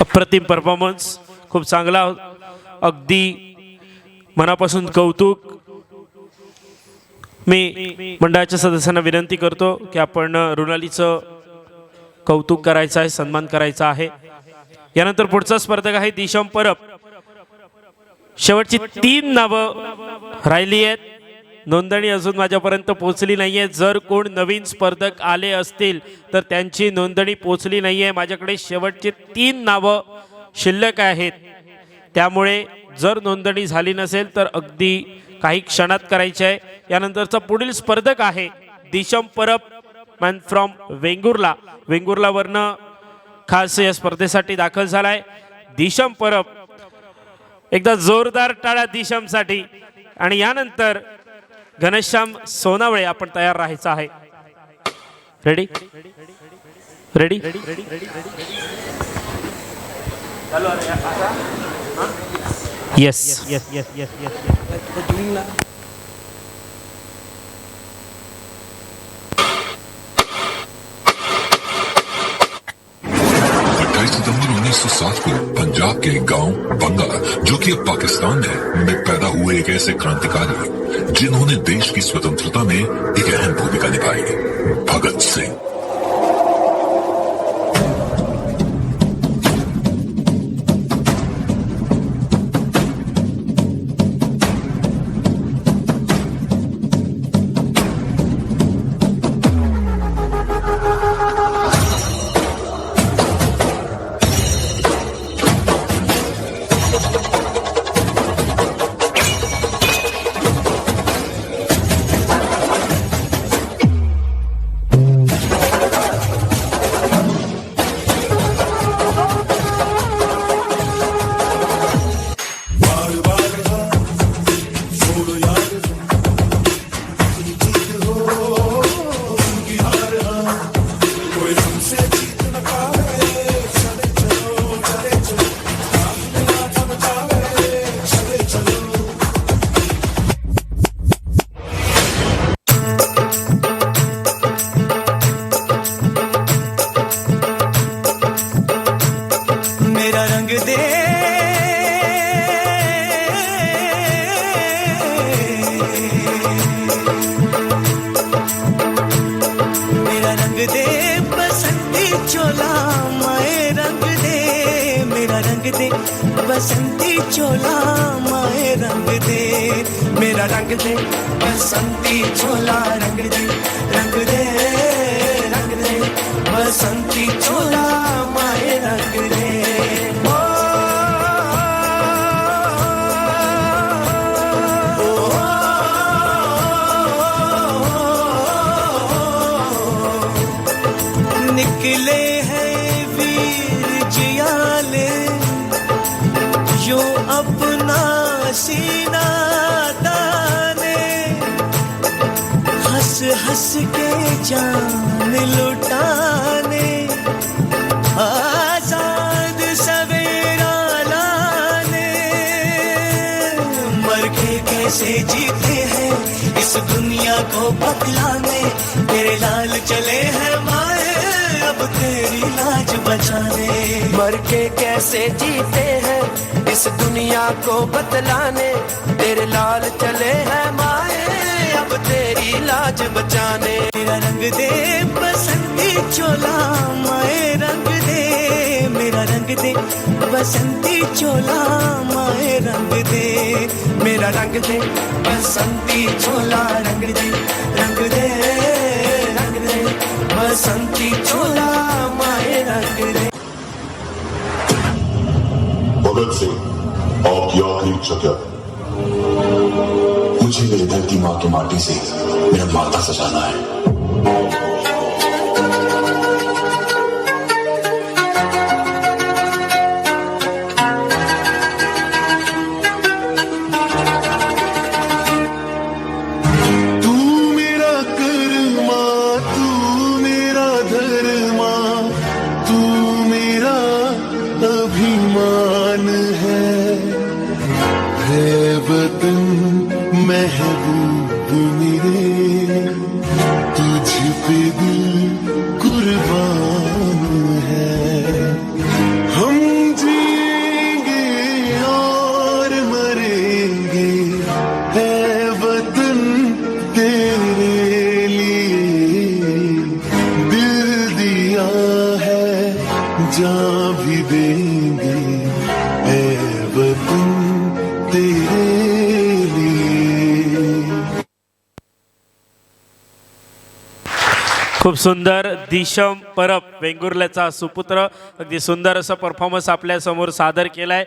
अप्रतिम परफॉर्मन्स, खूप चांगला, अगदी मनापासून कौतुक. मी मंडळाच्या सदस्यांना विनंती करतो की आपण रुणालीचं कौतुक करायचं आहे, सन्मान करायचा आहे. यानंतर पुढचा स्पर्धक आहे दिशम परब. शेवटची 3 नावं राहिली आहेत. नोंदणी अजून माझ्यापर्यंत पोहोचली नाहीये. जर कोण नवीन स्पर्धक आले असतील तर त्यांची नोंदणी पोहोचली नाहीये. माझ्याकडे शेवटची 3 नावं शिल्लक आहेत. त्यामुळे जर नोंदणी झाली नसेल तर अगदी काही क्षणात करायची आहे. यानंतरचा पुढील स्पर्धक आहे दिशम परब, मॅन फ्रॉम वेंगुर्ला. वेंगुर्लावरनं खास या स्पर्धेसाठी दाखल झालाय. दिशम परब, एकदा जोरदार टाळ्या दिशमसाठी. आणि यानंतर घनश्याम सोनावळे, आपण तयार राहायचं आहे. Ready ready yes. सितंबर 1907 को पंजाब के एक गांव बंगा, जो कि अब पाकिस्तान है, में पैदा हुए एक ऐसे क्रांतिकारी जिन्होंने देश की स्वतंत्रता में एक अहम भूमिका निभाई, भगत सिंह. बसंती चोला माए रंग दे, मेरा रंग दे बसंती चोला रंग दे, रंग दे रंग दे बसंती चोला माए रंग दे. निकले हैं वीर जियाले जो अपना सीना ताने, हंस हंस के जान लुटाने, आजाद सवेरा लाने. मर के कैसे जीते हैं इस दुनिया को बतलाने, तेरे लाल चले हैं माए अब तेरी लाज बचाने. मर के कैसे जीते हैं इस दुनिया को बतलाने, तेरे लाल चले हैं माए अब तेरी लाज बचाने. मेरा रंग दे बसंती चोला माए रंग दे, मेरा रंग दे बसंती चोला माए रंग दे, मेरा रंग दे बसंती चोला रंग दे, रंग दे रंग दे बसंती चोला माए रंग दे. भगत सिंह आपकी आखिरी इच्छा क्या है? मुझे मेरी धरती माँ की माटी से मेरा माथा सजाना है. तू मेरा कर्मा, तू मेरा धर्मा, तू मेरा अभिमान है वतन महबूब मेरे, तुझ पे दिल कुर्बान है. हम जान भी देंगे ऐ वतन तेरे लिए। खूप सुंदर दिशम परब वेंगुर्ल्याचा सुपुत्र अगदी सुंदर असं परफॉर्मन्स आपल्या समोर सादर केलाय.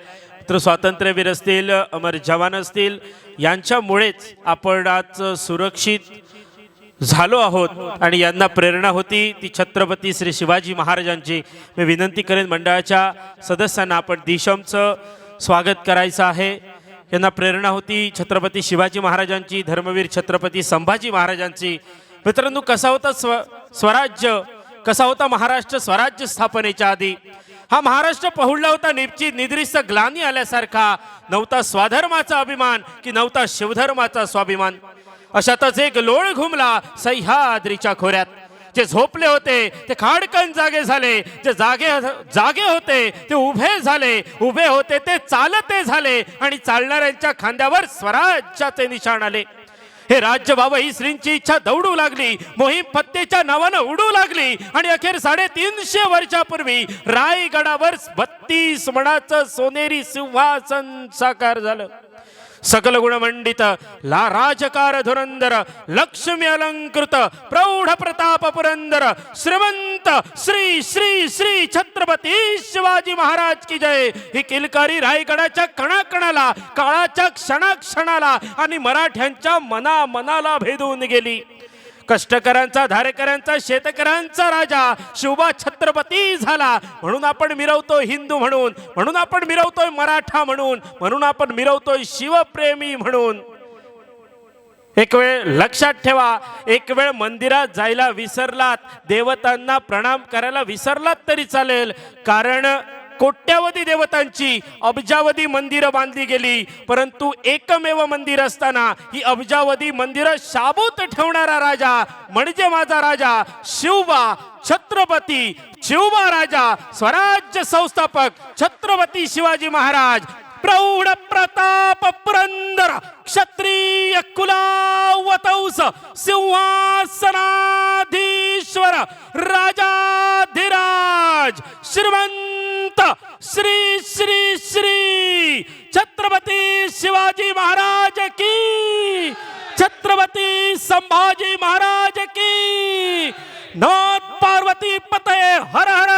तर स्वातंत्र्यवीर असतील, अमर जवान असतील, यांच्यामुळेच आपण आज सुरक्षित झालो आहोत आणि यांना प्रेरणा होती ती छत्रपती श्री शिवाजी महाराजांची. मी विनंती करेन मंडळाच्या सदस्यांना आपण दिशमचं स्वागत करायचं आहे. यांना प्रेरणा होती छत्रपती शिवाजी महाराजांची, धर्मवीर छत्रपती संभाजी महाराजांची. मित्रांनो, कसा होता स्वराज्य, कसा होता महाराष्ट्र स्वराज्य स्थापनेच्या आधी? हा महाराष्ट्र पहुडला होता निद्रिस्त ग्लानी आल्यासारखा. नव्हता स्वाधर्माचा अभिमान की नव्हता शिवधर्माचा स्वाभिमान. अशातच एक लोळ घुमला सह्याद्रीच्या खोऱ्यात. जे झोपले होते ते खाडकन जागे झाले, जे जागे होते ते उभे झाले, उभे होते ते चालते झाले आणि चालणाऱ्यांच्या खांद्यावर स्वराज्याचे निशाण आले. हे राज्य व्हावं ही श्रींची इच्छा दौडू लागली, मोहीम फत्तेच्या नावानं उडू लागली आणि अखेर 350 वर्षापूर्वी रायगडावर 32 मणाचं सोनेरी सिंहासन साकार झालं. सकल गुणमंडित ला राजकार धुरंदर, लक्ष्मी अलंकृत प्रौढ प्रताप पुरंदर, श्रीमंत श्री श्री श्री छत्रपती शिवाजी महाराज की जय. ही किलकारी रायगडाच्या कणाकणाला, काळाच्या क्षणाक्षणाला आणि मराठ्यांच्या मनामनाला भेदून गेली. कष्टकऱ्यांचा, धारेकऱ्यांचा, शेतकऱ्यांचा राजा शिवबा छत्रपती झाला. म्हणून आपण मिरवतोय हिंदू म्हणून, म्हणून आपण मिरवतोय मराठा म्हणून, म्हणून आपण मिरवतोय शिवप्रेमी म्हणून. एक वेळ लक्षात ठेवा, एक वेळ मंदिरात जायला विसरलात, देवतांना प्रणाम करायला विसरलात तरी चालेल, कारण कोट्यावधी देवतांची अब्जावधी मंदिरं बांधली गेली, परंतु एकमेव मंदिर असताना ही अब्जावधी मंदिरं शाबूत ठेवणारा राजा म्हणजे माझा राजा शिवबा छत्रपती शिवबा राजा, स्वराज्य संस्थापक छत्रपती शिवाजी महाराज. प्रौढ प्रताप पुरंदर, क्षत्रिय कुलावतंस, सिंहासनाधीश्वर, राजाधिराज, श्रीमंत श्री श्री श्री छत्रपती शिवाजी महाराज की, छत्रपती संभाजी महाराज की. नाथ पार्वती पते हर हर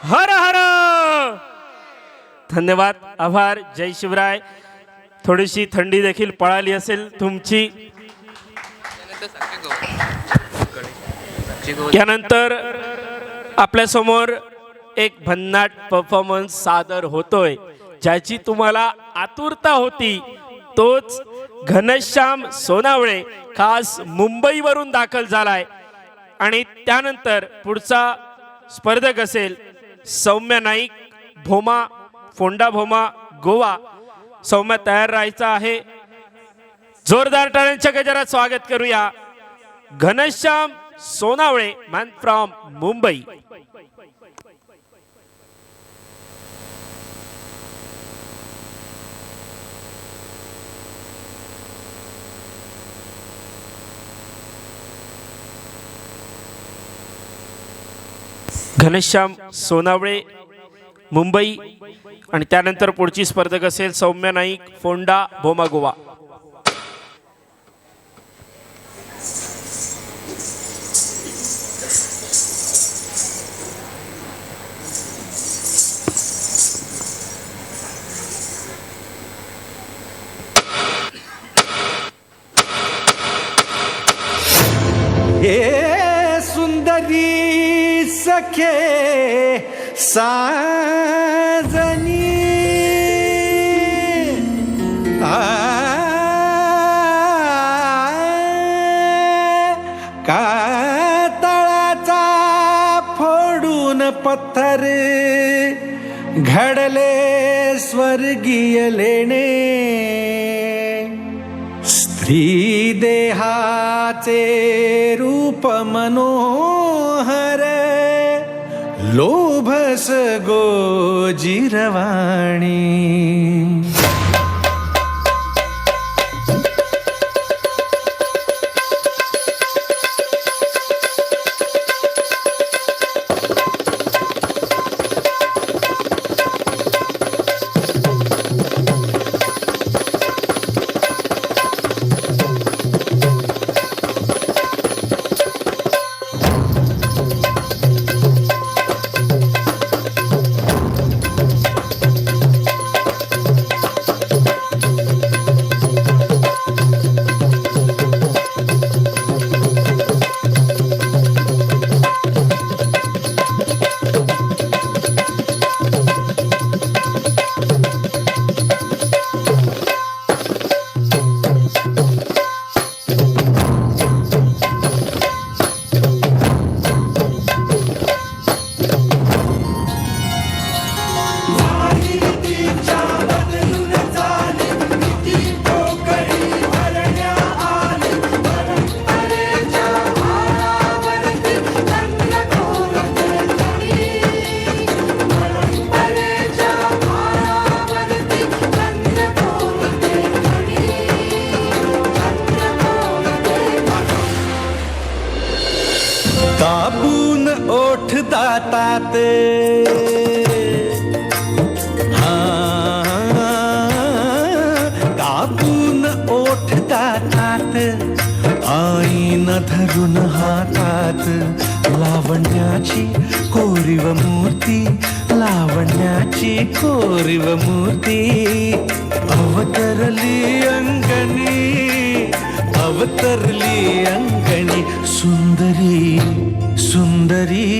हर हर. धन्यवाद, आभार, जय शिवराय. थोडीशी थंडी देखील पळाली असेल तुमची. यानंतर आपल्या समोर एक भन्नाट परफॉर्मन्स सादर होतोय, ज्याची तुम्हाला आतुरता होती. तोच घनश्याम सोनावळे खास मुंबईवरून दाखल झालाय आणि त्यानंतर पुढचा स्पर्धक असेल सौम्य नाईक, भोमा, फोंडा भोमा, गोवा. सौम्य तयार राहायचा आहे. जोरदार टाळ्यांच्या गजरात स्वागत करूया घनश्याम सोनावळे, मॅन फ्रॉम मुंबई. घनश्याम सोनावळे मुंबई आणि त्यानंतर पुढची स्पर्धक असेल सौम्य नाईक, फोंडा भोमा, गोवा. ए सुंदरी सखे साजनी, कातळाचा फोडून पत्थर घडले स्वर्गीय लेणे. स्त्री देहाचे रूप मनोहर, लोभस गोजिरवाणी. दाबून ओठ दातात दाबून ओठ दातात आईन धरून हातात लावण्याची कोरीव मूर्ती लावण्याची कोरीव मूर्ती अवतरली अंगणी अवतरली अंगणी सुंदरी सुंदरी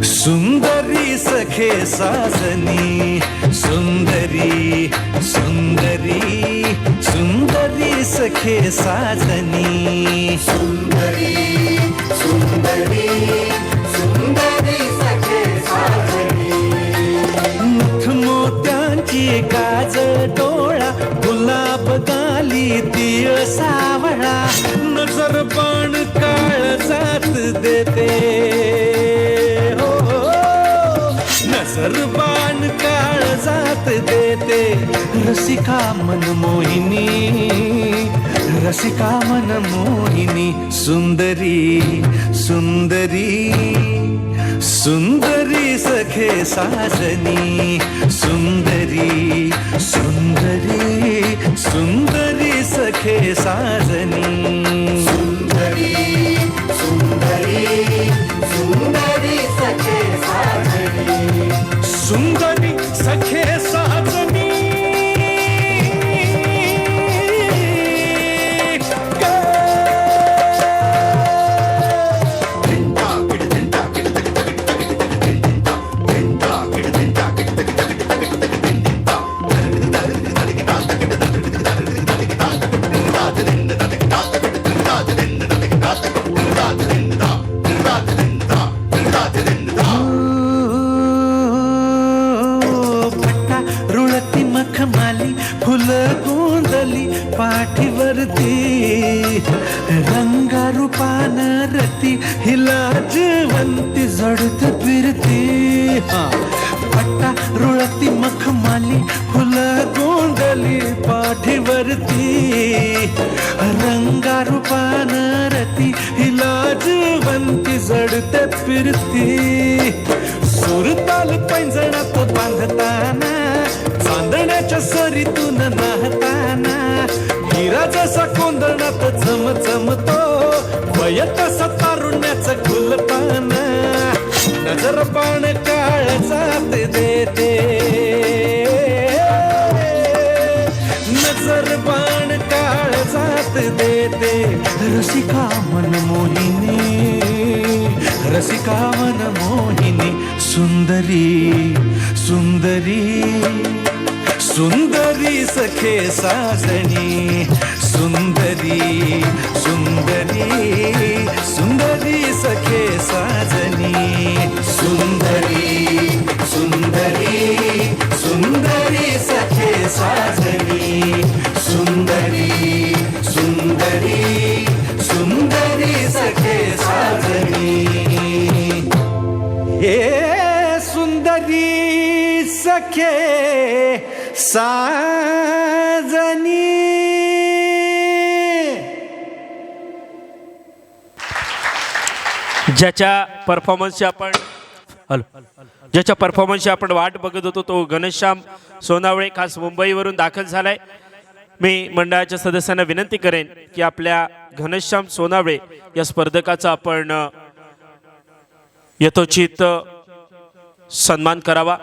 सुंदरी सखे साजनी सुंदरी सुंदरी सुंदरी सखे साजनी सुंदरी सुंदरी सुंदरी सखे साजनी मुठ मोत्यांची काज डोळा गुलाब गाली दिय सावळा नजर बाण काळजात देते नजर बाण काळजात देते रसिका मन मोहिनी रसिका मन मोहिनी सुंदरी सुंदरी सुंदरी सखे साजनी सुंदरी सुंदरी सुंदरी सखे साजनी सुंदरी सुंदरी सुंदरी सखे साजनी सुंदरी सखे साजनी पाठीवरती रंगारूपान रती हिला जवंती जडत फिरती पट्टा रुळती मखमाली फुलं गोंधली पाठीवरती रंगारूपान रती हिला जवंती जडत फिरती सुरताल पैंजणात बांधताना चांदण्याच्या सरीतून नाहताना हिरा जसा कोंदणात चमचमतो वय तसा तारुण्याचा खुलताना नजर पाण काळजात देते नजर बाण काळजात देते रसिका मन मोहिनी रसिका मन मोहिनी सुंदरी सुंदरी सुंदरी सखे साजनी सुंदरी सुंदरी सुंदरी सखे साजनी सुंदरी सुंदरी सुंदरी सखे साजनी सुंदरी सुंदरी सुंदरी सखे साजनी हे सुंदरी सखे साजनी ज्याच्या परफॉर्मन्सची आपण वाट बघत होतो तो घनश्याम सोनावळे खास मुंबईवरून दाखल झालाय. मी मंडळाच्या सदस्यांना विनंती करेन की आपल्या घनश्याम सोनावळे या स्पर्धकाचा आपण यथोचित सन्मान करावा.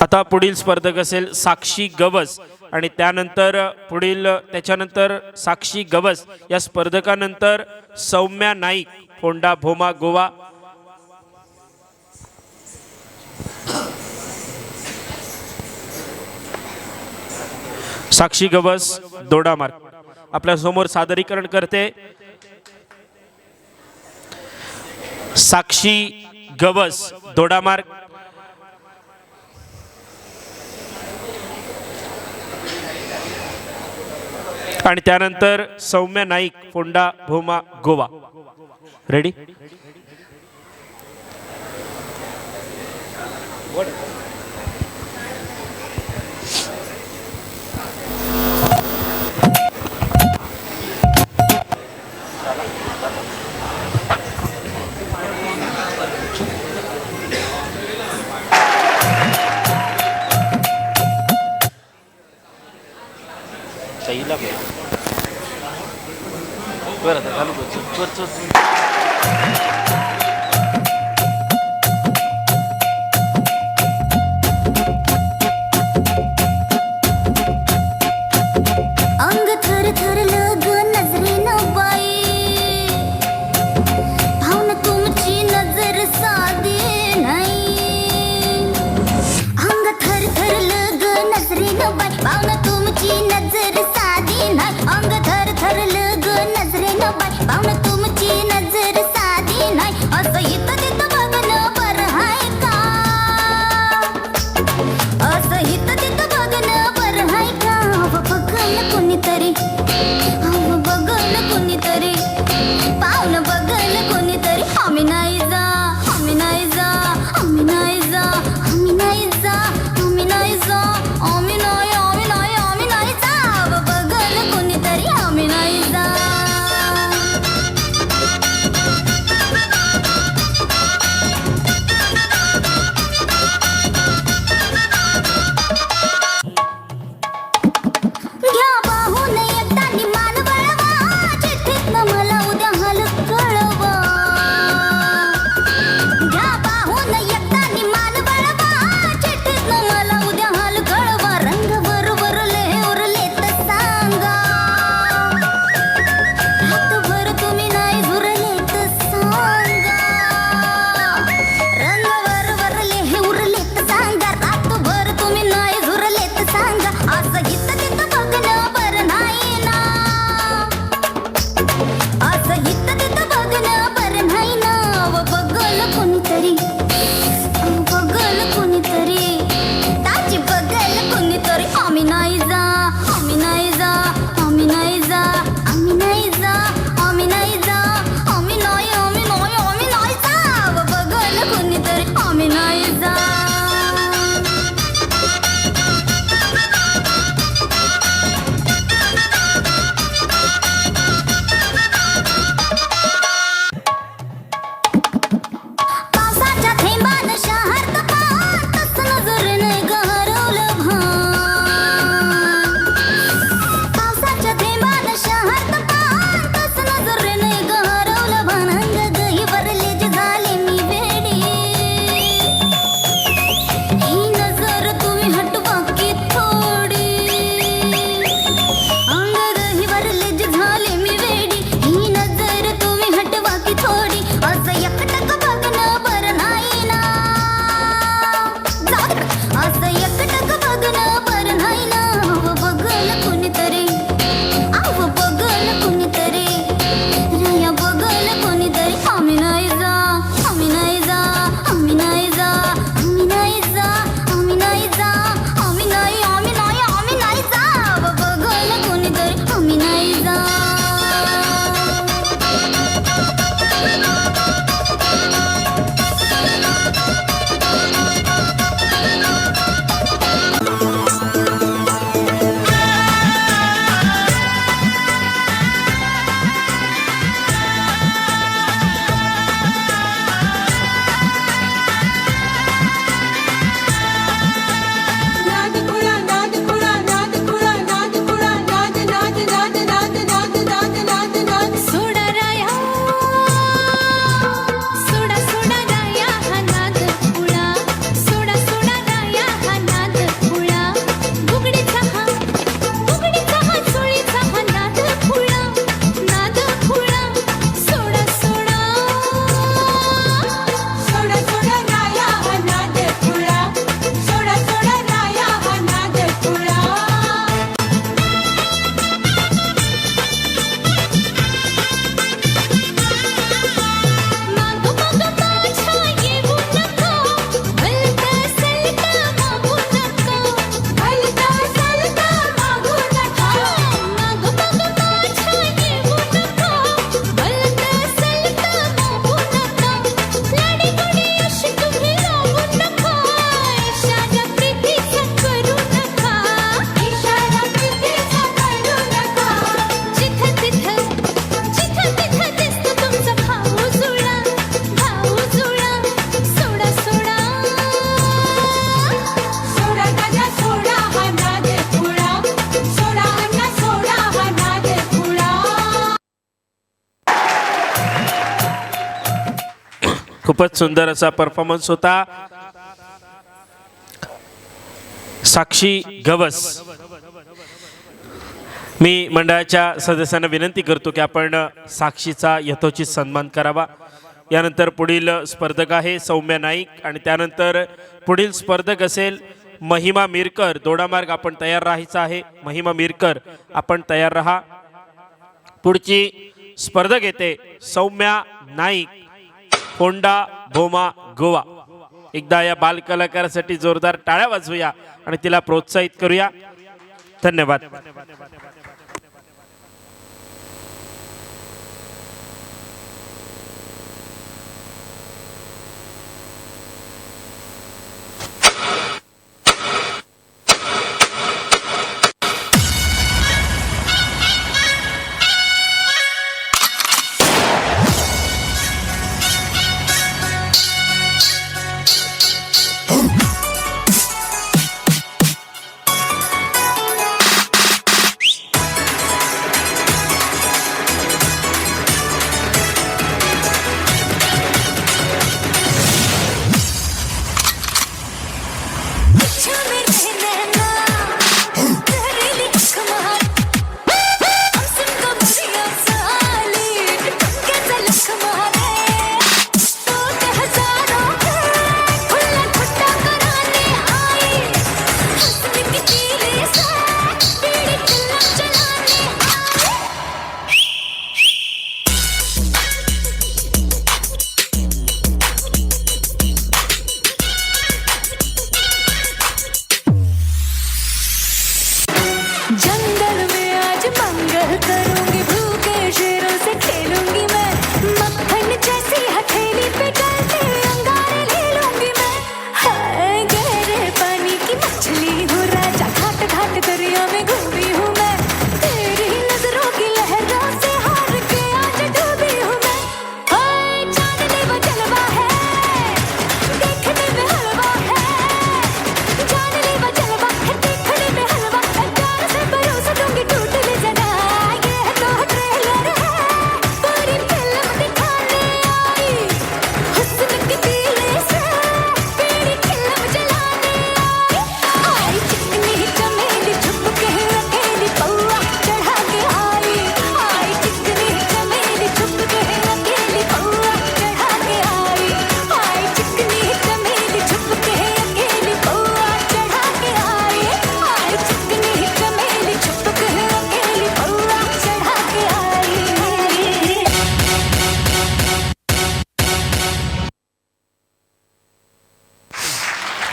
आता पुढील स्पर्धक असेल साक्षी गवस आणि त्याच्यानंतर साक्षी गवस या स्पर्धकानंतर सौम्या नाईक फोंडा भोमा गोवा. साक्षी गवस दोडामार्ग आपल्या समोर सादरीकरण करते. साक्षी गवस दोडामार्ग आणि त्यानंतर सौम्या नाईक फोंडा भोमा गोवा. रेडी. ताईला बरं आता चालू कर. अंग थर थरलं ग नजरेनं बाई भावना तुमची नजर साधी नाही अंग थर थरलं ग नजरेनं बाई भावना तुमची नजर साधी नाही अंग थर थरलं ग नजरेनं बाई भावना तुमची नजर साधी नाही खूपच सुंदर असा परफॉर्मन्स होता. साक्षी गवस, मी मंडळाच्या सदस्यांना विनंती करतो की आपण साक्षीचा यथोचित सन्मान करावा. यानंतर पुढील स्पर्धक आहे सौम्या नाईक आणि त्यानंतर पुढील स्पर्धक असेल महिमा मिरकर. दोडामार्ग आपण तयार राहायचं आहे. महिमा मिरकर आपण तयार राहा. पुढची स्पर्धक येते सौम्या नाईक, फोंडा भोमा गोवा. एकदा या बाल कलाकारासाठी जोरदार टाळ्या वाजवूया आणि तिला प्रोत्साहित करूया. धन्यवाद.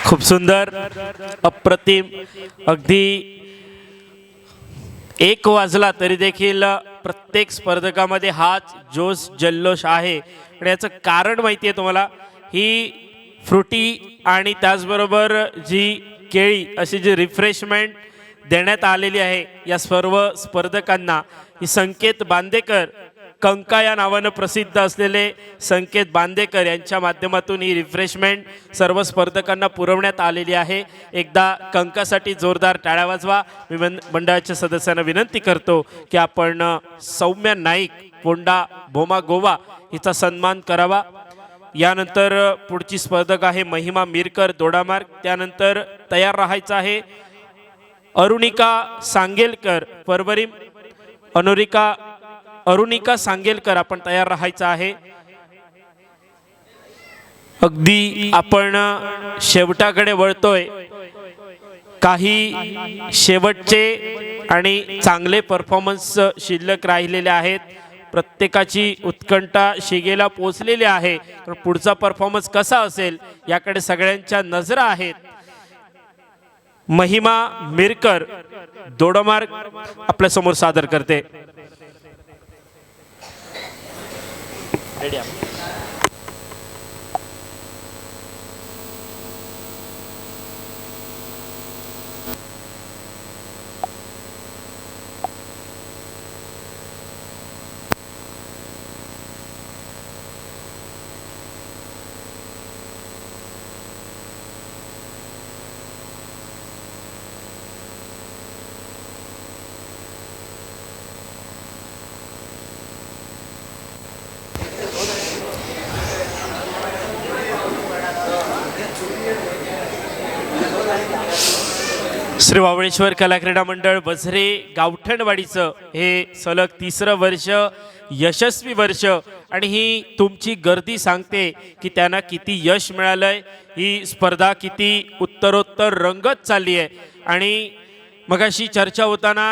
खूप सुंदर, अप्रतिम. अगदी 1 वाजला तरी देखील प्रत्येक स्पर्धकामध्ये हाच जोश जल्लोष आहे. आणि याचं कारण माहिती आहे तुम्हाला, ही फ्रुटी आणि त्याचबरोबर जी केळी अशी जी रिफ्रेशमेंट देण्यात आलेली आहे या सर्व स्पर्धकांना. ही संकेत बांदेकर, कंका या नावानं प्रसिद्ध असलेले संकेत बांदेकर यांच्या माध्यमातून ही रिफ्रेशमेंट सर्व स्पर्धकांना पुरवण्यात आलेली आहे. एकदा कंकासाठी जोरदार टाळ्या वाजवा. मी मंडळाच्या सदस्यांना विनंती करतो की आपण सौम्या नाईक, फोंडा भोमा गोवा हिचा सन्मान करावा. यानंतर पुढची स्पर्धक आहे महिमा मिरकर, दोडामार्ग. त्यानंतर तयार राहायचं आहे अरुणिका सांगेलकर, परभरी. अरुणिका सांगेलकर आपण तयार राहायचं आहे. अगदी आपण शेवटाकडे वळतोय. काही शेवटचे आणि चांगले परफॉर्मन्स शिल्लक राहिलेले आहेत. प्रत्येकाची उत्कंठा शिगेला पोचलेली आहे. पण पुढचा परफॉर्मन्स कसा असेल याकडे सगळ्यांच्या नजरा आहेत. महिमा मिरकर, दोडामार्ग आपल्या समोर सादर करते. श्री वावळेश्वर कला क्रीडा मंडळ बझरे गावठणवाडीचं हे सलग 3रं वर्ष यशस्वी वर्ष आणि ही तुमची गर्दी सांगते की त्यांना किती यश मिळालंय. ही स्पर्धा किती उत्तरोत्तर रंगत चालली आहे. आणि मगाशी चर्चा होताना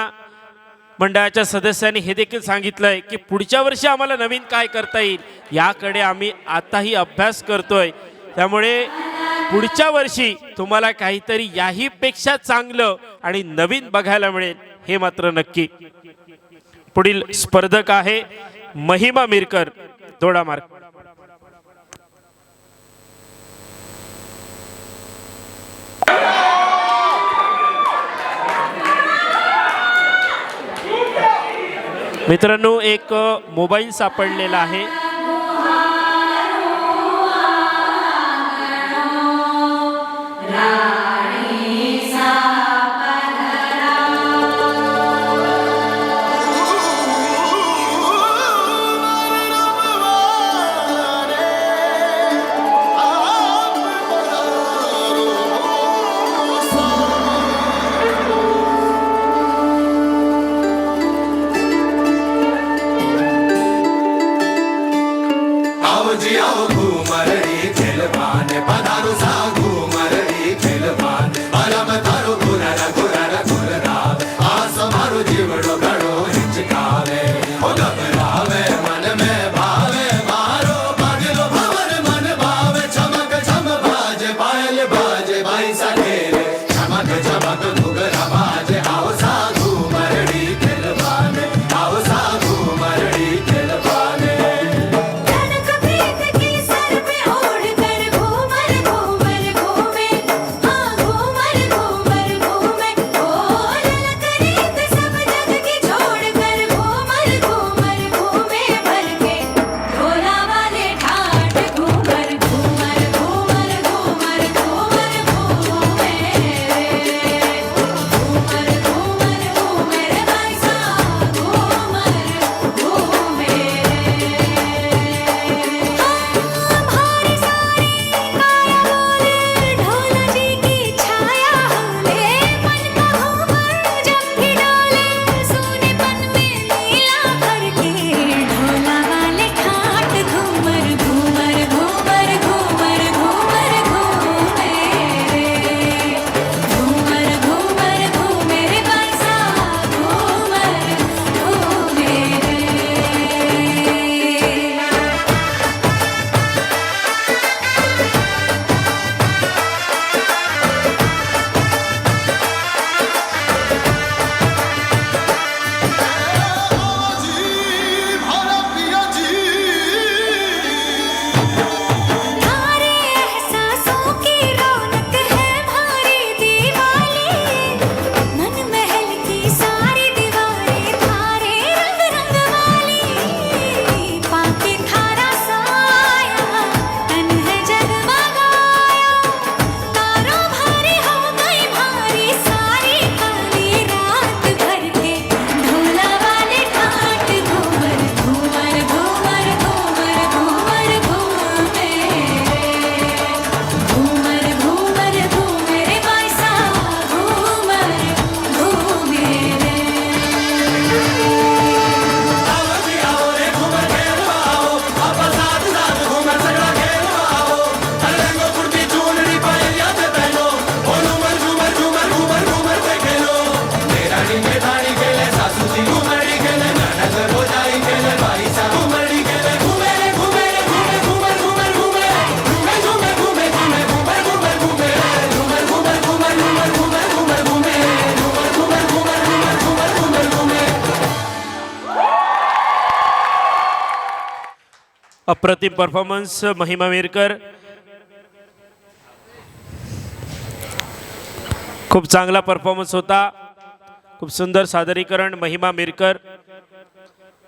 मंडळाच्या सदस्यांनी हे देखील सांगितलंय की पुढच्या वर्षी आम्हाला नवीन काय करता येईल याकडे आम्ही आताही अभ्यास करतोय. त्यामुळे पुढच्या वर्षी तुम्हाला काहीतरी याही पेक्षा चांगलं आणि नवीन बघायला मिळेल हे मात्र नक्की. पुढील स्पर्धक आहे महिमा मिरकर, दोडामार्ग. मित्रांनो, एक मोबाईल सापडलेला आहे. अप्रतिम परफॉर्मन्स महिमा मिरकर, खूप चांगला परफॉर्मन्स होता. खूप सुंदर सादरीकरण महिमा मिरकर.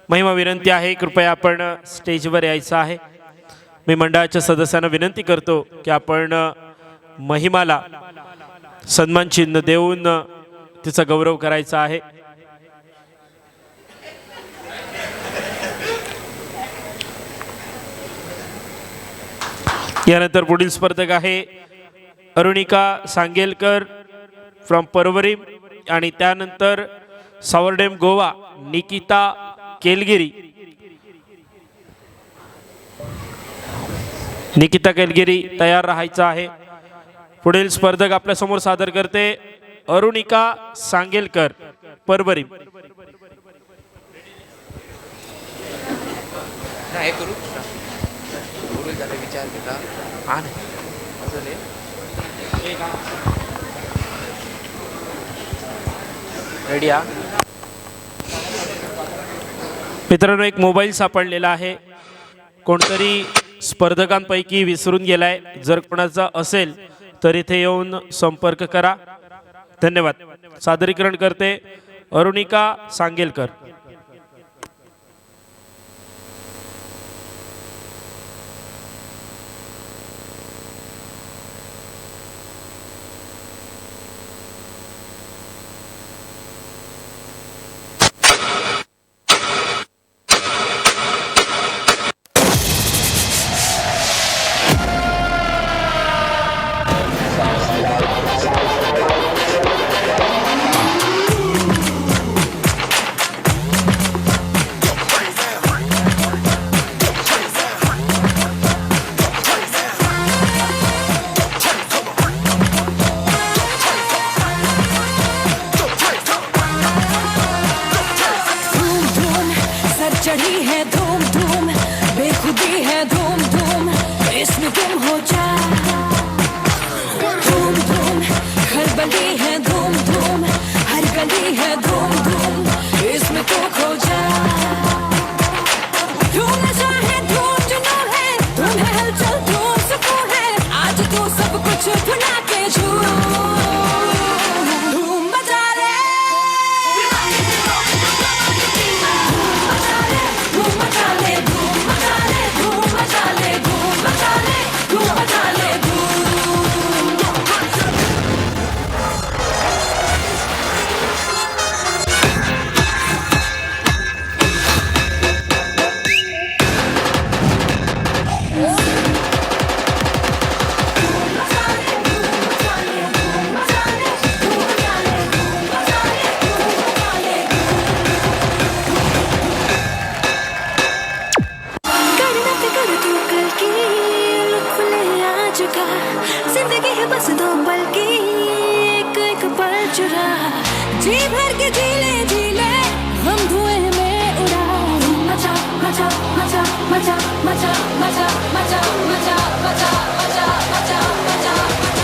महिमा, विनंती आहे कृपया आपण स्टेजवर यायचं आहे. मी मंडळाच्या सदस्यांना विनंती करतो की आपण महिमाला सन्मान चिन्ह देऊन तिचा गौरव करायचा आहे. यानंतर पुढील स्पर्धक आहे अरुणिका सांगेलकर, फ्रॉम परवरी आणि त्यानंतर सावरडेम गोवा निकिता केलगिरी. निकिता केलगिरी तयार राहायचं आहे. पुढील स्पर्धक आपल्यासमोर सादर करते अरुणिका सांगेलकर परभरी. मित्रांनो, एक मोबाईल सापडलेला आहे. कोणतरी स्पर्धकांपैकी विसरून गेलाय. जर कोणाचा असेल तर इथे येऊन संपर्क करा. धन्यवाद. सादरीकरण करते अरुणिका सांगेलकर. चढ़ी है धूम धूम, बेखुदी है धूम धूम, इसमें तुम हो जा। धूम धूम खलबली है धूम धूम, हर गली है धूम धूम, इसमें तू खो जा। धूम नशा है धूम जुनून है, धूम है हलचल धूम सुकून है, आज तू सब कुछ भुला के झूम। जिंदगी है बस दो पल की, एक एक पल चुरा, जी भर के जी ले हम धुएं में उड़ा। मचा मचा मचा मचा मचा मचा मचा मचा मचा मचा मचा मचा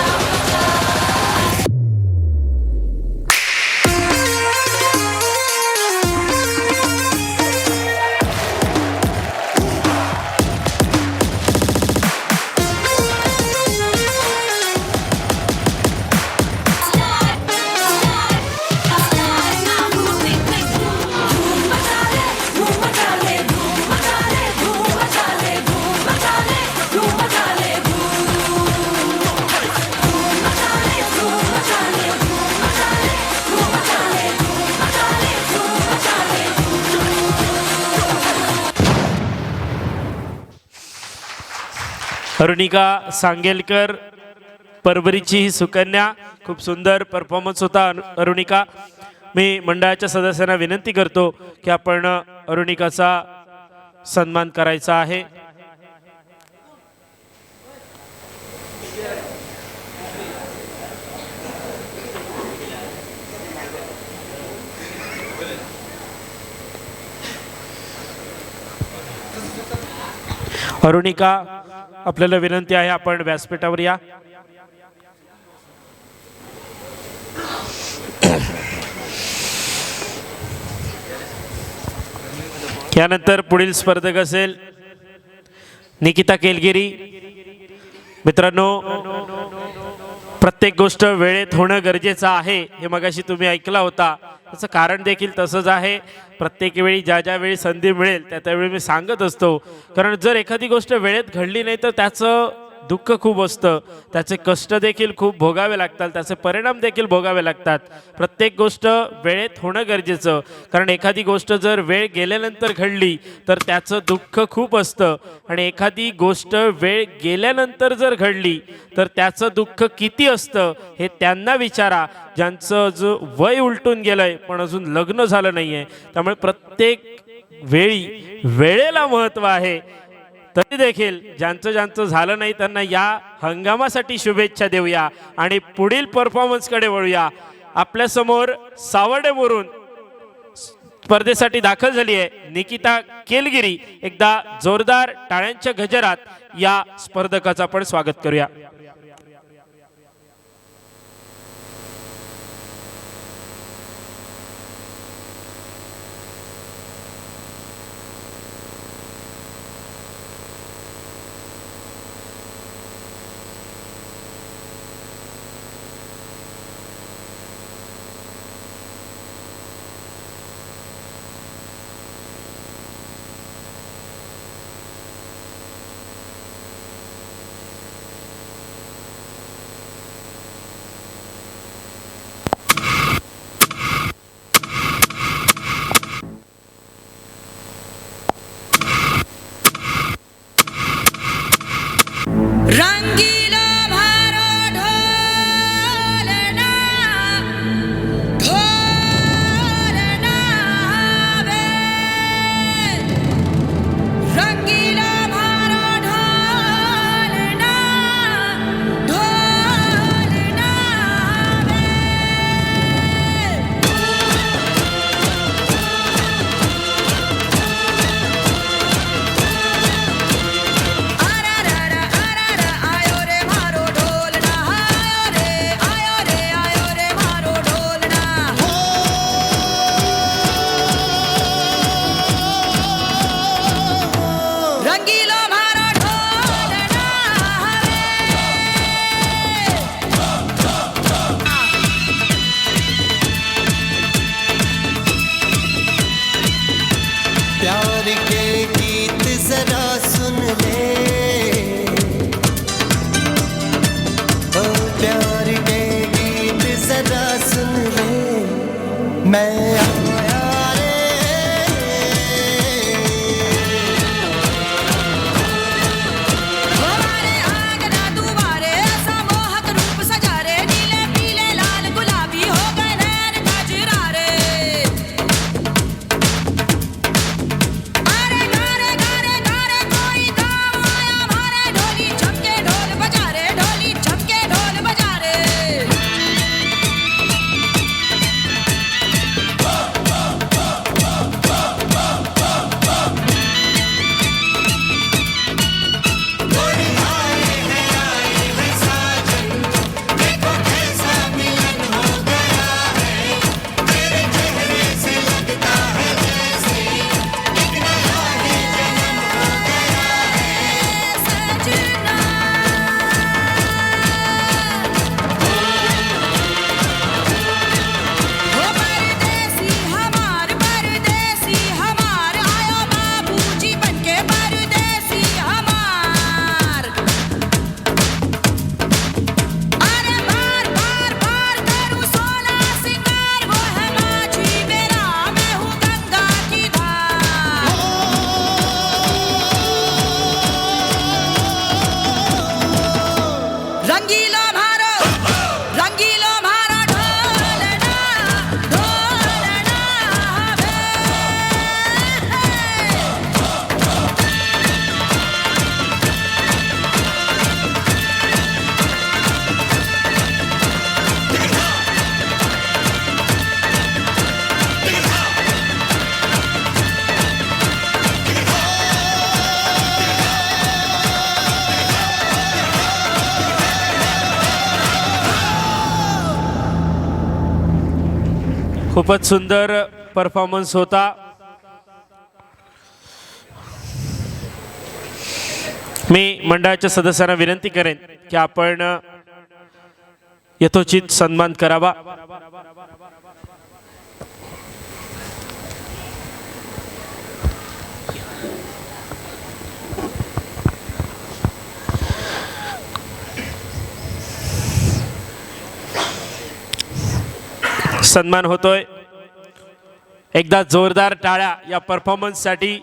अरुणिका सांगेलकर परभरीची ही सुकन्या. खूप सुंदर परफॉर्मन्स होता अरुणिका. मी मंडळाच्या सदस्यांना विनंती करतो की आपण अरुणिकाचा सन्मान करायचा आहे. अरुणिका, आपल्याला विनंती आहे आपण व्यासपीठावर या. यानंतर पुढील स्पर्धक असेल निकिता केलगिरी. मित्रांनो, प्रत्येक गोष्ट वेळेत होणं गरजेचं आहे हे मगाशी तुम्ही ऐकला होता. त्याचं कारण देखील तसंच आहे. प्रत्येक वेळी ज्या ज्या वेळी संधी मिळेल त्या त्यावेळी मी सांगत असतो, कारण जर एखादी गोष्ट वेळेत घडली नाही तर त्याचं दुःख खूप असतं, त्याचे कष्ट देखील खूप भोगावे लागतात, त्याचे परिणाम देखील भोगावे लागतात. प्रत्येक गोष्ट वेळेत होणं गरजेचं, कारण एखादी गोष्ट जर वेळ गेल्यानंतर घडली तर त्याचं दुःख खूप असतं, आणि एखादी गोष्ट वेळ गेल्यानंतर जर घडली तर त्याचं दुःख किती असतं हे त्यांना विचारा ज्यांचं जो वय उलटून गेलंय पण अजून लग्न झालं नाहीये. त्यामुळे प्रत्येक वेळी वेळेला महत्त्व आहे. तरी देखील ज्यांचं झालं नाही त्यांना या हंगामासाठी शुभेच्छा देऊया आणि पुढील परफॉर्मन्सकडे वळूया. आपल्यासमोर सावर्डेमोरून स्पर्धेसाठी दाखल झाली आहे निकिता केलगिरी. एकदा जोरदार टाळ्यांच्या गजरात या स्पर्धकाचं आपण स्वागत करूया. रंगीला भारो ढोलना ढोलना वे रंगीला भारो ढोलना ढोलना वे आयो रे मारो ढोलना आयो रे मारो ढोलना रंगीलो मारो ढोलना प्यार के गीत जरा सुन ले, ओ प्यार के गीत जरा सुन ले, मैं आया रे हमारे आंगना दुआरे ऐसा मोहक रूप सजा रे नीले पीले लाल गुलाबी हो गए नैन कजरा रे अरे गारे गारे गारे कोई गाँव आया हमारे ढोली छमके ढोल बजा रे ढोली छमके ढोल बजा रे सजना हो परदेसी हमार आयो बाबूजी बनके परदेसी हमार अरे बार बार बार करूं सोला सिंगार वो है माझी मेरा मैं हूँ गंगा की धार रंगीलो मारो ढोलना ढोलना वे खूपच सुंदर परफॉर्मन्स होता. मी मंडळाच्या सदस्यांना विनंती करेन की आपण यथोचित सन्मान करावा. सन्मान होतोय. एकदा जोरदार टाळ्या या परफॉर्मन्ससाठी.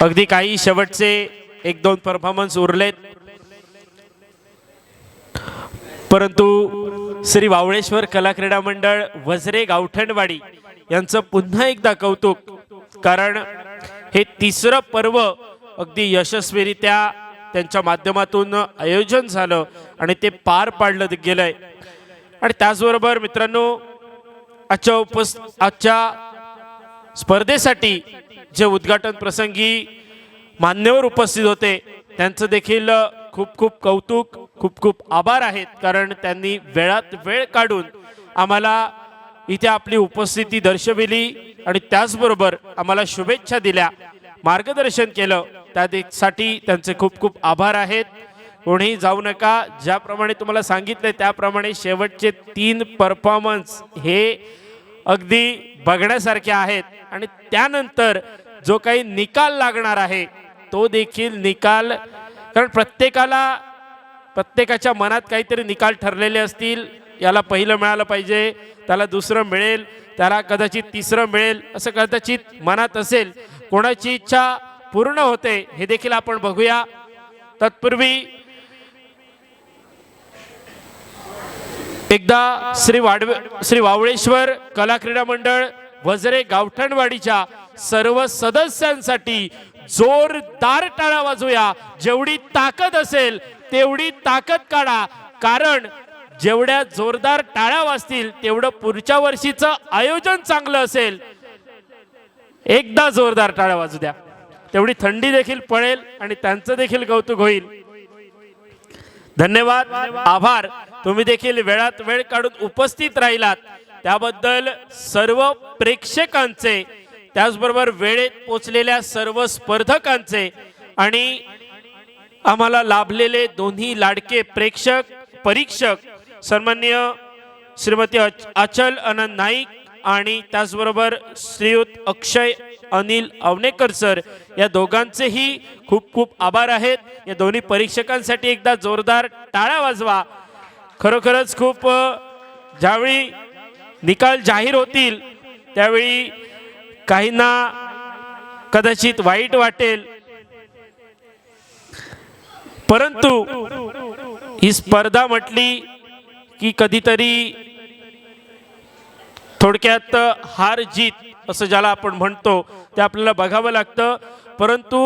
अगदी काही शेवटचे 1-2 परफॉर्मन्स उरलेत, परंतु श्री वावळेश्वर कला क्रीडा मंडळ वजरे गावठणवाडी यांचं पुन्हा एकदा कौतुक. कारण हे तिसरं पर्व अगदी यशस्वीरित्या त्यांच्या माध्यमातून आयोजन झालं आणि ते पार पाडलं गेलंय. आणि त्याचबरोबर मित्रांनो, आजच्या स्पर्धेसाठी जे उद्घाटन प्रसंगी मान्यवर उपस्थित होते त्यांचं देखील खूप खूप कौतुक, खूप खूप आभार आहेत. कारण त्यांनी वेळात वेळ काढून आम्हाला इथे आपली उपस्थिती दर्शविली आणि त्याचबरोबर आम्हाला शुभेच्छा दिल्या, मार्गदर्शन केलं. त्यासाठी त्यांचे खूप खूप आभार आहेत. कोणीही जाऊ नका. ज्याप्रमाणे तुम्हाला सांगितले त्याप्रमाणे शेवटचे 3 परफॉर्मन्स हे अगदी बघण्यासारखे आहेत. आणि त्यानंतर जो काही निकाल लागणार आहे तो देखील निकाल, कारण प्रत्येकाच्या मनात काहीतरी निकाल ठरलेले असतील. याला पहिलं मिळालं पाहिजे, त्याला दुसरं मिळेल, त्याला कदाचित तिसरं मिळेल, असं कदाचित मनात असेल. कोणाची इच्छा पूर्ण होते हे देखील आपण बघूया. तत्पूर्वी एकदा श्री वावळेश्वर कला क्रीडा मंडळ वजरे गावठणवाडीच्या सर्व सदस्यांसाठी जोरदार टाळ्या वाजवूया. जेवढी ताकद असेल तेवढी ताकद काढा, कारण जेवढ्या जोरदार टाळ्या वाजतील तेवढं पुढच्या वर्षीचं आयोजन चांगलं असेल. एकदा जोरदार टाळ्या वाजू द्या, तेवढी थंडी देखील पळेल आणि त्यांचं देखील कौतुक होईल. धन्यवाद, आभार. तुम्ही देखील वेळात वेळ काढून उपस्थित राहिलात त्याबद्दल सर्व प्रेक्षकांचे, त्याचबरोबर वेळेत पोचलेल्या सर्व स्पर्धकांचे आणि आम्हाला लाभलेले दोन्ही लाडके प्रेक्षक परीक्षक सन्माननीय श्रीमती आचल आनंद नाईक आणि त्याचबरोबर श्रीयुत अक्षय अनिल अवनेकर सर, या दोघांचेही खूप खूप आभार आहेत. या दोन्ही परीक्षकांसाठी एकदा जोरदार टाळ्या वाजवा. खरोखरच खूप ज्यावेळी निकाल जाहीर होतील त्यावेळी काहींना कदाचित वाईट वाटेल, परंतु ही स्पर्धा म्हटली की कधीतरी थोडक्यात हार जीत असं ज्याला आपण म्हणतो ते आपल्याला बघावं लागतं. परंतु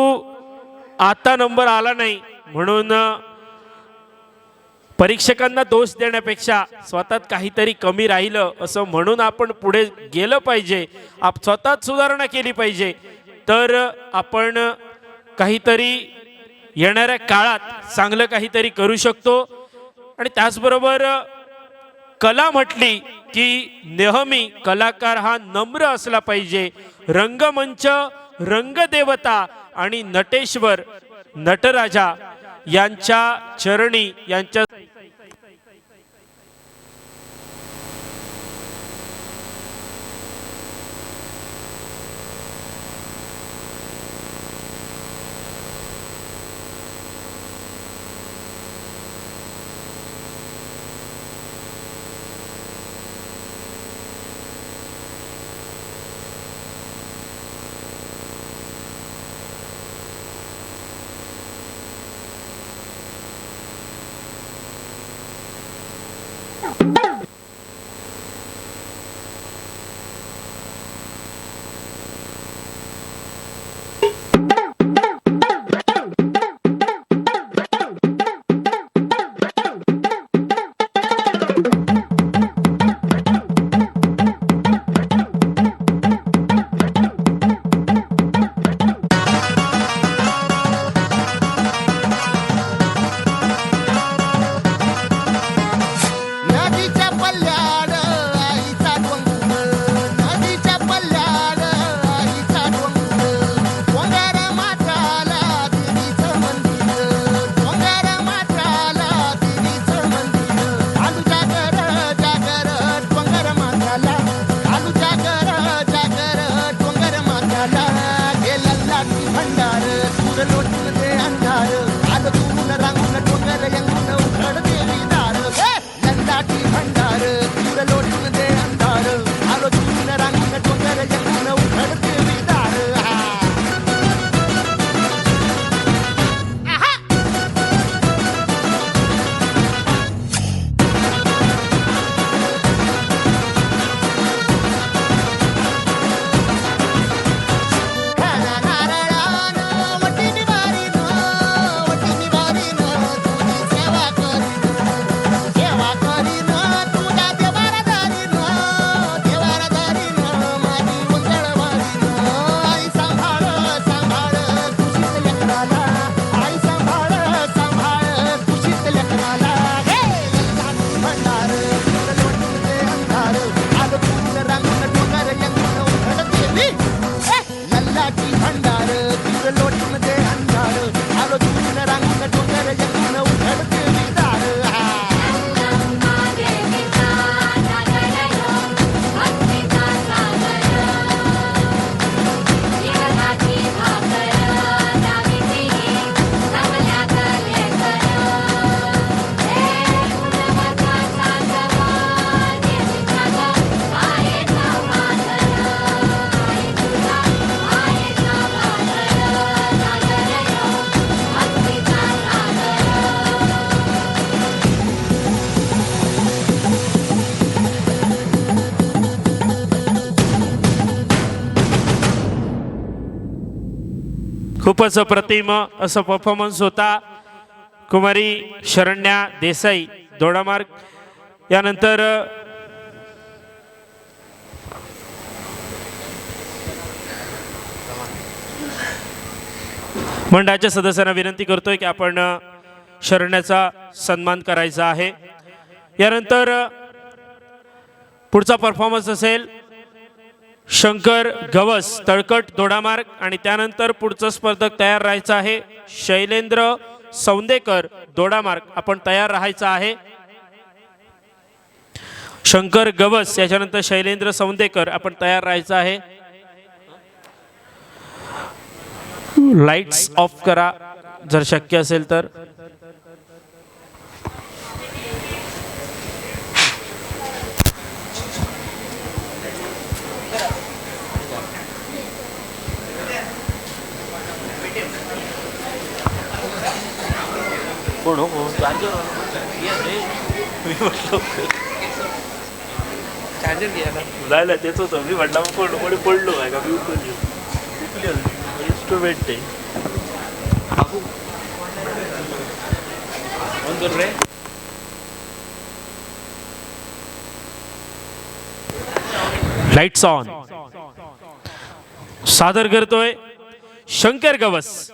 आता नंबर आला नाही म्हणून परीक्षकांना दोष देण्यापेक्षा स्वतःत काहीतरी कमी राहिलं असं म्हणून आपण पुढे गेलं पाहिजे. स्वतःत सुधारणा केली पाहिजे, तर आपण काहीतरी येणाऱ्या काळात चांगलं काहीतरी करू शकतो. आणि त्याचबरोबर कला म्हटली की नेहमी कलाकार हा नम्र असला पाहिजे. रंगमंच, रंगदेवता आणि नटेश्वर नटराजा यांच्या चरणी यांच्या भंडार खूपच अप्रतिम असा परफॉर्मन्स होता. कुमारी शरण्या देसाई दोडामार्ग यानंतर मंडळाच्या सदस्यांना विनंती करतोय की आपण शरण्याचा सन्मान करायचा आहे. यानंतर पुढचा परफॉर्मन्स असेल शंकर गवस तळकट दोडामार्ग आणि त्यानंतर पुढचं स्पर्धक तयार राहायचं आहे शैलेंद्र सौंदेकर दोडामार्ग. आपण तयार राहायचं आहे. शंकर गवस याच्यानंतर शैलेंद्र सौंदेकर आपण तयार राहायचं आहे. लाइट्स ऑफ करा जर शक्य असेल तर. चार्जर घ्यायला जायला तेच होतं. मी म्हटलं कोण पडलो आहे का मी उचलली इन्स्ट्रुमेंट आहे. लाइट्स ऑन सादर करतोय Shankar Gawas.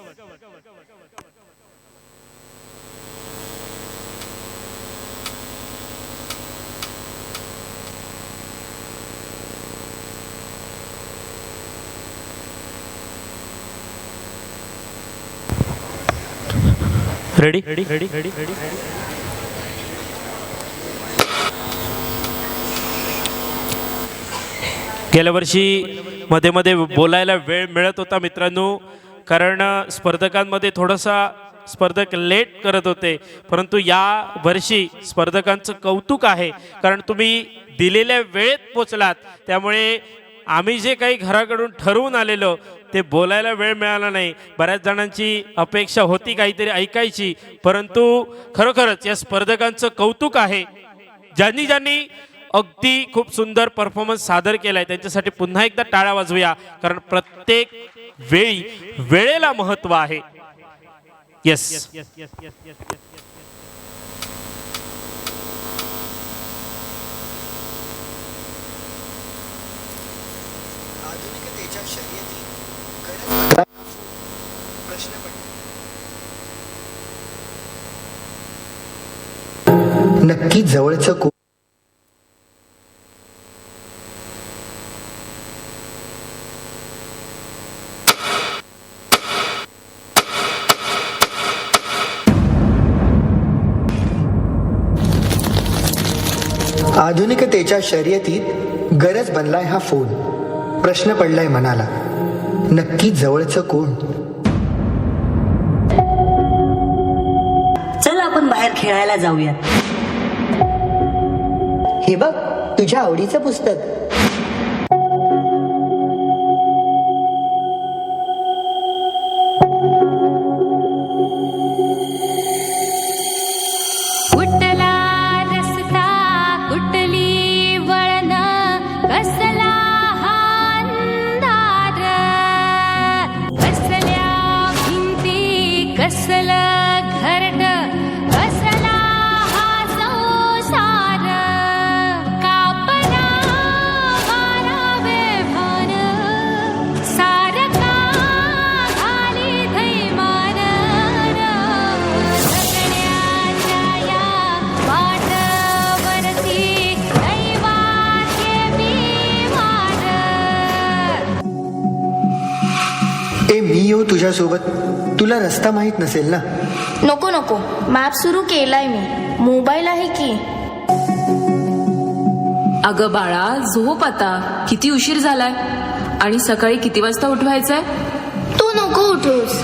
Ready ready ready ready ready. गेल्या वर्षी मध्ये मध्ये बोलायला वेळ मिळत होता मित्रांनो, कारण स्पर्धकांमध्ये थोडासा स्पर्धक लेट करत होते. परंतु या वर्षी स्पर्धकांचं कौतुक आहे, कारण तुम्ही दिलेल्या वेळेत पोचलात. त्यामुळे आम्ही जे काही घराकडून ठरवून आलेलो ते बोलायला वेळ मिळाला नाही. बऱ्याच जणांची अपेक्षा होती काहीतरी ऐकायची, परंतु खरोखरच या स्पर्धकांचं कौतुक आहे. ज्यांनी ज्यांनी अगदी खूप सुंदर परफॉर्मन्स सादर केलाय त्यांच्यासाठी पुन्हा एकदा टाळ्या वाजवूया, कारण प्रत्येक वेळी वेळेला महत्त्व आहे. येस नक्की जवळचं आधुनिकतेच्या शर्यतीत गरज बनलाय हा फोन. प्रश्न पडलाय मनाला, नक्की जवळचं कोण? चल आपण बाहेर खेळायला जाऊया. हे बघ तुझ्या आवडीचं पुस्तक. कुठला रस्ता कुठली वळण कसला हा अंधार, कसल्या भिंती कसलं घरट कसला हा संसार. कापना मारावे भान सारका घाली धैमान. जगण्याच्या या वाटवरती दैवाचे बिमार. ए मी येऊ तुझ्यासोबत, तुला रस्ता माहित नसेल ना. नको नको, मॅप सुरू केलाय मी, मोबाईल आहे की. अगं बाळा झोप आता, किती उशीर झालाय आणि सकाळी किती वाजता उठवायचंय? तू नको उठूस,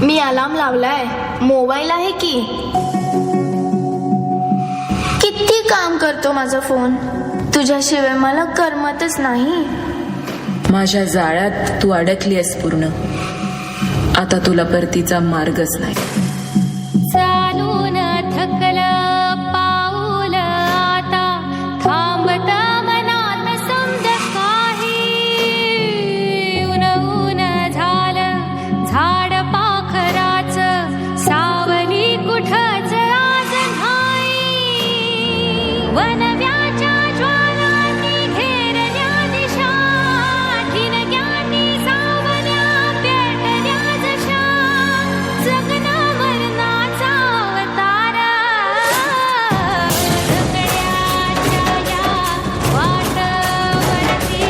मी अलार्म लावलाय, मोबाईल आहे की. किती काम करतो माझा फोन, तुझ्याशिवाय मला करमतच नाही. माझ्या जाळ्यात तू अडकलीस पूर्ण, आता तुला परतीचा मार्गच नाही. चालून थकलं पाऊल आता थांबत मनात समज काही. ऊन ऊन झालं झाड वनव्याच्या ज्वालांनी घेरल्या दिशा ठिणग्यांनी सावल्या पेटल्या जशा जगन मरणाचा अवतार ढकड्याच्या या वाटवरती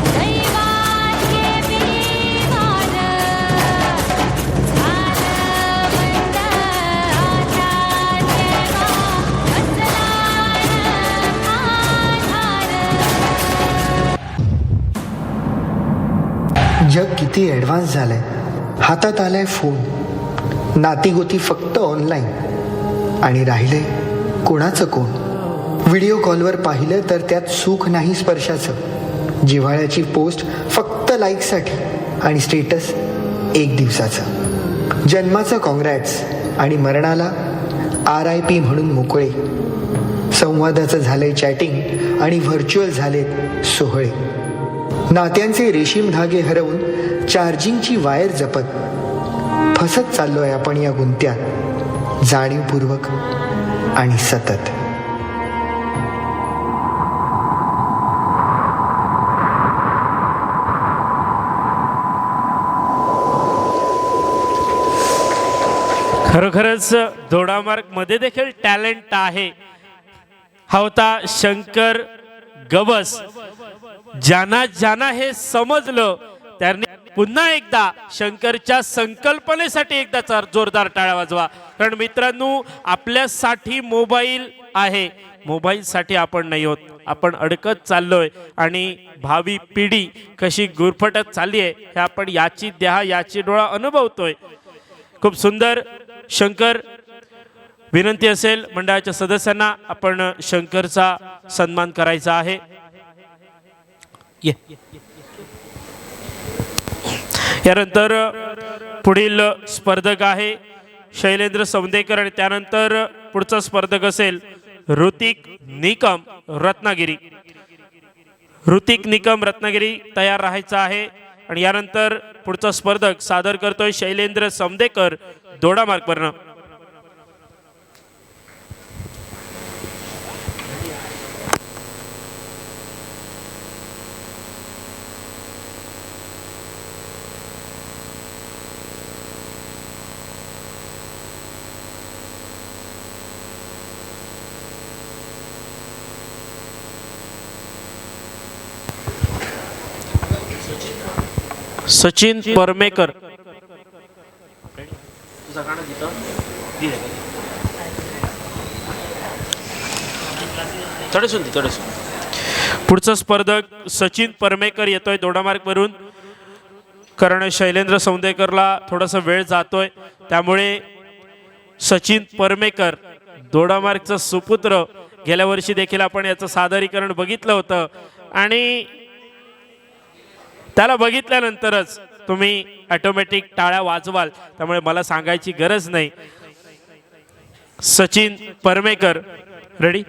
दैवाचे विमान जग किती ॲडव्हान्स झालंय. हातात आलाय फोन, नातीगोती फक्त ऑनलाईन आणि राहिलंय कोणाचं कोण. व्हिडिओ कॉलवर पाहिलं तर त्यात सुख नाही स्पर्शाचं. जिव्हाळ्याची पोस्ट फक्त लाईकसाठी आणि स्टेटस 1 दिवसाचं. जन्माचं कॉंग्रॅट्स आणि मरणाला RIP म्हणून मोकळे. संवादाचं झालंय चॅटिंग आणि व्हर्च्युअल झालेत सोहळे. नात्यांचे रेशीम धागे हरवून चार्जिंगची वायर जपत फसत चाललोय आपण या गुंत्यात जाणीवपूर्वक आणि सतत. खरोखरच दोडामार्ग मध्ये देखील टॅलेंट आहे. हा होता शंकर गवस. ज्यांना ज्यांना हे समजलं त्यांनी पुन्हा एकदा शंकरच्या संकल्पनेसाठी एकदा जोरदार टाळ्या वाजवा. कारण मित्रांनो, आपल्यासाठी मोबाईल आहे, मोबाईलसाठी आपण नाही होत. आपण अडकत चाललोय आणि भावी पिढी कशी गुरफटत चालली आहे हे आपण याची देहा याची डोळा अनुभवतोय. खूप सुंदर. शंकर, विनंती असेल मंडळाच्या सदस्यांना आपण शंकरचा सन्मान करायचा आहे. यानंतर पुढील स्पर्धक आहे शैलेंद्र सौंदेकर आणि त्यानंतर पुढचा स्पर्धक असेल ऋतिक निकम रत्नागिरी. ऋतिक निकम रत्नागिरी तयार राहायचा आहे. आणि यानंतर पुढचा स्पर्धक सादर करतोय शैलेंद्र सौंदेकर दोडामार्ग वरनं. सचिन परमेकर. पुढचा स्पर्धक सचिन परमेकर येतोय दोडामार्ग वरून. कारण शैलेंद्र सौंदेकरला थोडासा वेळ जातोय त्यामुळे सचिन परमेकर दोडामार्गचा सुपुत्र. गेल्या वर्षी देखील आपण याचं सादरीकरण बघितलं होतं आणि त्याला बघितल्यानंतरच तुम्ही ऑटोमॅटिक टाळ्या वाजवाल, त्यामुळे मला सांगायची गरज नाही. सचिन परमेकर रेडी.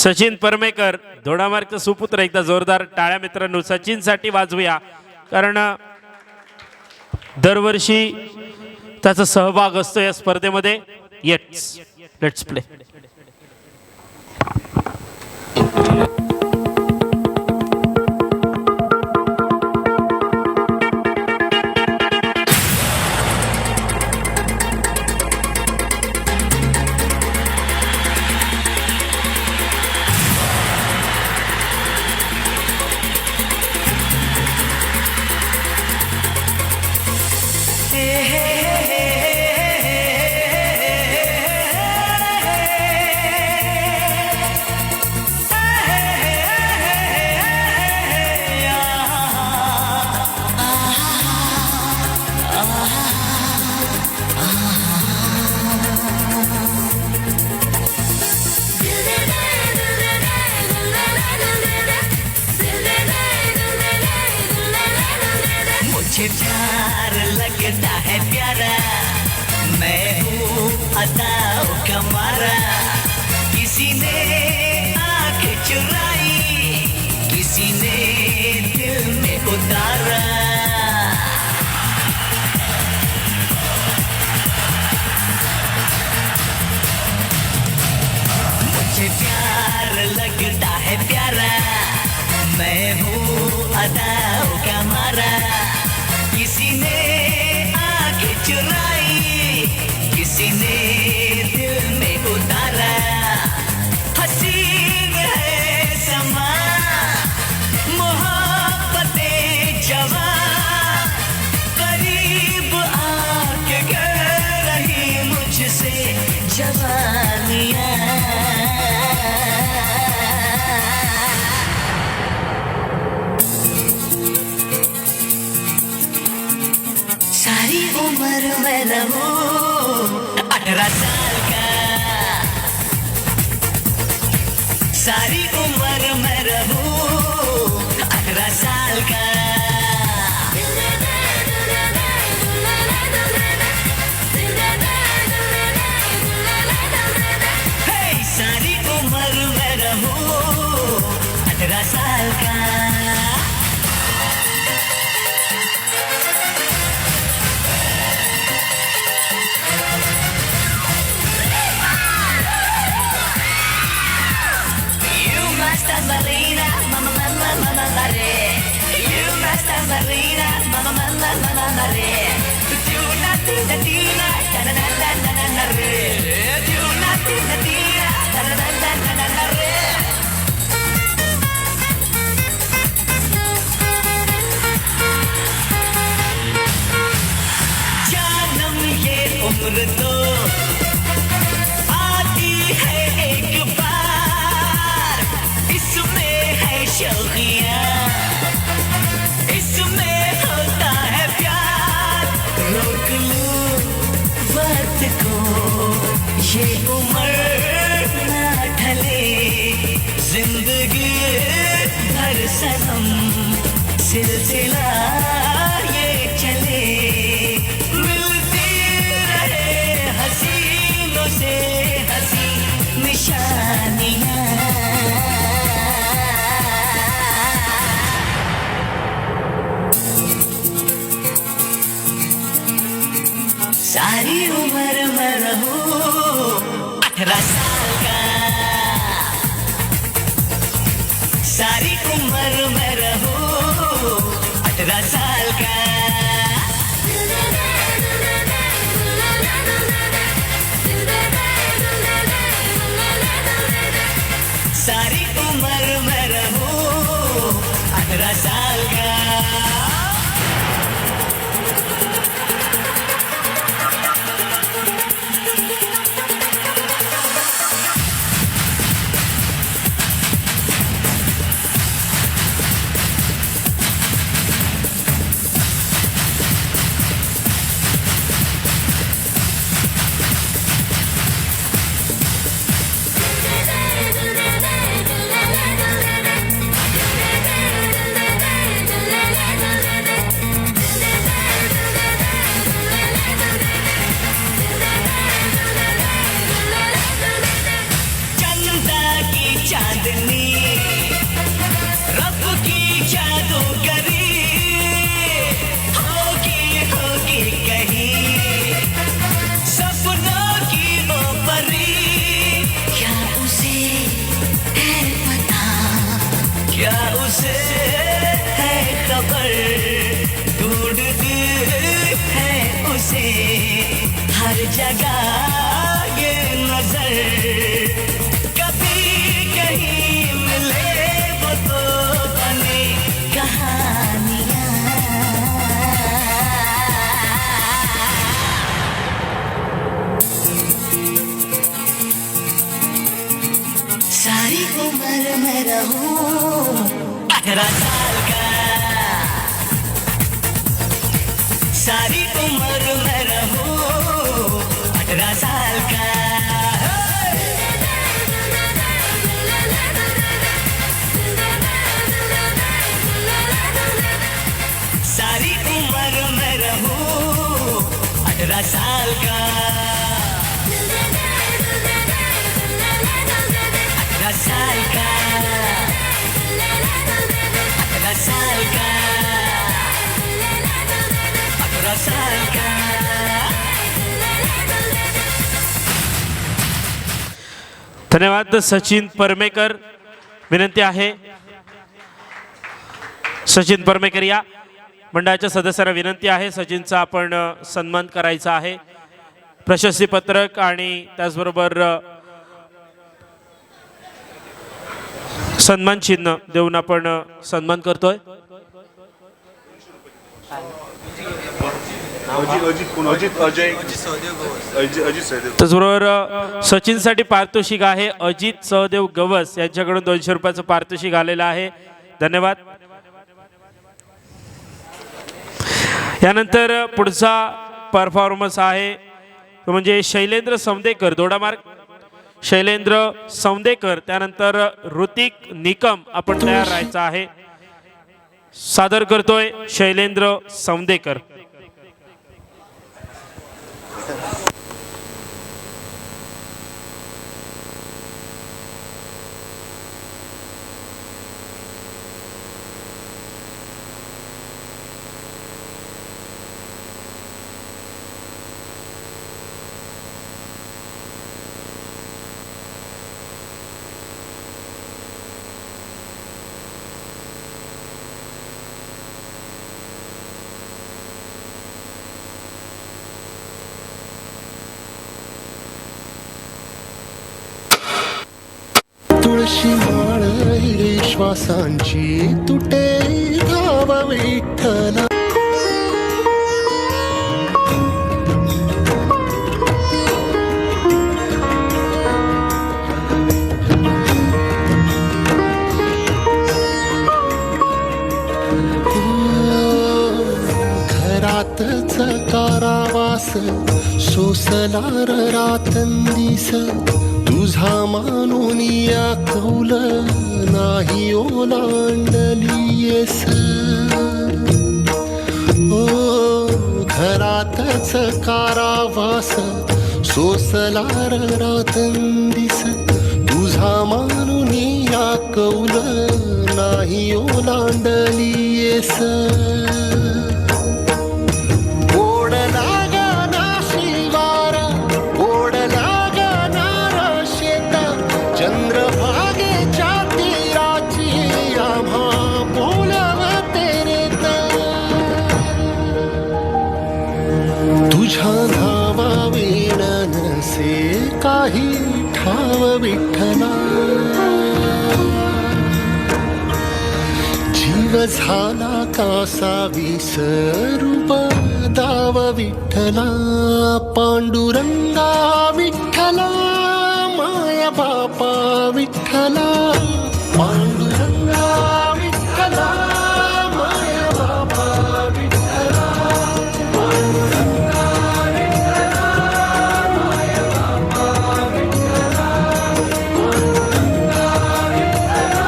सचिन परमेकर दोडामार्गचा सुपुत्र. एकदा जोरदार टाळ्या मित्रांनो सचिनसाठी वाजवूया, कारण दरवर्षी त्याचा सहभाग असतो या स्पर्धेमध्ये. Let's play. मुझे प्यार लगता है प्यारा, मैं हूँ अदाओं का मारा किसी ने आंख चुराई किसी ने दिल में उतारा मुझे प्यार लगता है प्यारा मैं हूँ अदाओं का मारा किसी ने आंख चुराई किसी ने दिल में उतारा हसीन है समा मोहब्बतें जवा करीब आके कर रही मुझसे जवानियाँ सारी उम्र में रहूं 18 साल का सारी उम्र में रहूं 18 साल का हे सारी उम्र में रहूं 18 साल का Marina, mama, mama, mama, mare. You master Marina, mama, mama, mama, mare. Tuna, tina, tina, na na na na na na re. Tuna, tina, tina, na na na na na na re. जानम ये उम्र तो आती है एक बार इसमें है शौकियाँ इसमें होता है प्यार रोक लूं वक्त को ये उम्र ना ढले जिंदगी भर सनम सिलसिला ये चले मिलती रहे हसीनों से हसी निशानियाँ सारी उम्र में रहूं 18 साल का सारी उम्र में रहूं 18 साल का सारी उम्र में रहूं 18 साल का हर जगह ये नजर कभी कहीं मिले वो तो बने कहानियाँ सारी उम्र में रहूं 18 साल का सारी उम्र में रहूं 18 साल का सारी उम्र में रहूं 18 साल का साल का 18 साल का 18 साल का धन्यवाद सचिन परमेकर. विनंती आहे सचिन परमेकर या मंडळाच्या सदस्यांना विनंती आहे सचिनचा आपण सन्मान करायचा आहे. प्रशस्ती पत्रक आणि त्याचबरोबर सन्मान चिन्ह देऊन आपण सन्मान करतोय. त्याचबरोबर सचिनसाठी पारितोषिक आहे अजित सहदेव गवस यांच्याकडून 200 रुपयाचं पारितोषिक आलेलं आहे. धन्यवाद. यानंतर पुढचा परफॉर्मन्स आहे तो म्हणजे शैलेंद्र सौंदेकर दोडामार्ग. शैलेंद्र सौंदेकर त्यानंतर ऋतिक निकम आपण तयार राहायचं आहे. सादर करतोय शैलेंद्र सौंदेकर. तुळशी माळ श्वासांची तुटे धाव विठ्ठला. घरातच कारावास सोसलार रातंदिस तुझा मानून या कौल नाही ओलांडलीयस. ओ घरातच कारावास सोसलार रातंदिस तुझा मानून या कौल नाही ओलांडलीयस. चंद्रभागेच्या तीराची आम्हा बोलवते रे. तुझ्या धावा विण नसे काही ठाव विठ्ठला. जीव झाला कासा विसरूप दाव विठ्ठला. पांडुरंगा विठ्ठला माया बापा विठ्ठला. पांडुरंगा विठ्ठला माया बापा विठ्ठला. पांडुरंगा विठ्ठला माया बापा विठ्ठला. पांडुरंगा विठ्ठला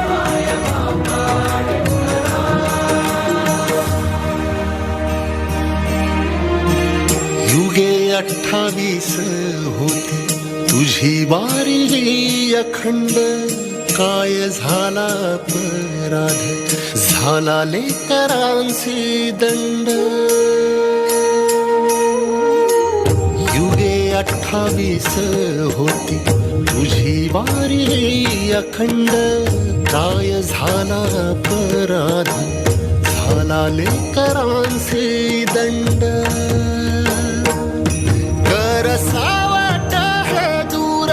माया बापा विठ्ठला. युगे 28 होते तुझी वारी ही अखंड. काय झाला अपराध झाला लेकरांचे दंड. युगे 28 होती तुझी वारी ही अखंड. काय झाला अपराध झाला लेकरांचे दंड. कर सावट हे दूर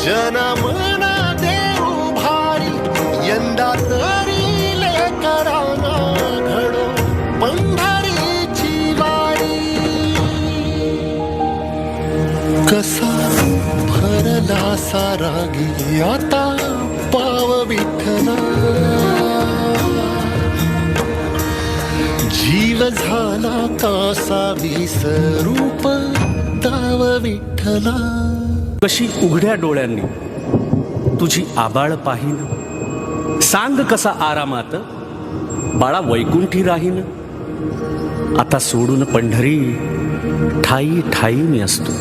जनमना देऊ भारी. यंदा तरी लेकरांना घडो पंढरीची वारी. कसा भरला सारागी आता पाव विठ्ठला. जीव झाला कासा विसरूप दाव विठ्ठला. कशी उघड्या डोळ्यांनी तुझी आबाळ पाहीन. सांग कसा आरामात बाळा वैकुंठी राहीन. आता सोडून पंढरी ठाई ठाई मी असतो.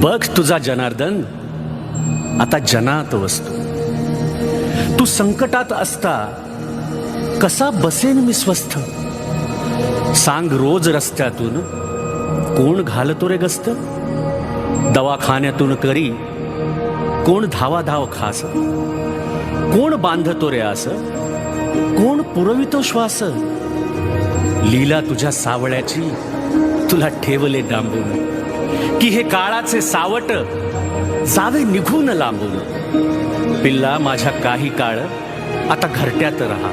बघ तुझा जनार्दन आता जनात वसतो. तू संकटात असता कसा बसेन मी स्वस्थ. सांग रोज रस्त्यातून कोण घालतो रे गस्त. दवाखान्यातून करी कोण धावाधाव खास. कोण बांधतो रे आस, कोण पुरवितो श्वास. लीला तुझ्या सावळ्याची तुला ठेवले डांबून. की हे काळाचे सावट जावे निघून लांबून. पिल्ला माझ्या काही काळ आता घरट्यात राहा.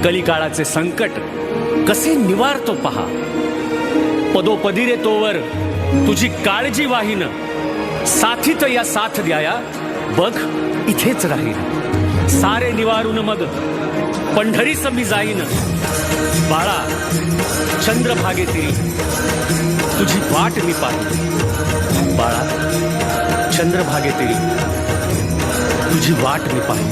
कलिकाळाचे संकट कसे निवारतो पहा. पदोपदी रे तोवर तुझी काळजी वाहीन. साथीत या साथ द्याया बघ इथेच राहीन. सारे निवारून मग पंढरीस मी जाईन. बाळा चंद्रभागेतील तुझी वाट मी पाहिन. बाळा चंद्रभागेतील तुझी वाट मी पाहिन.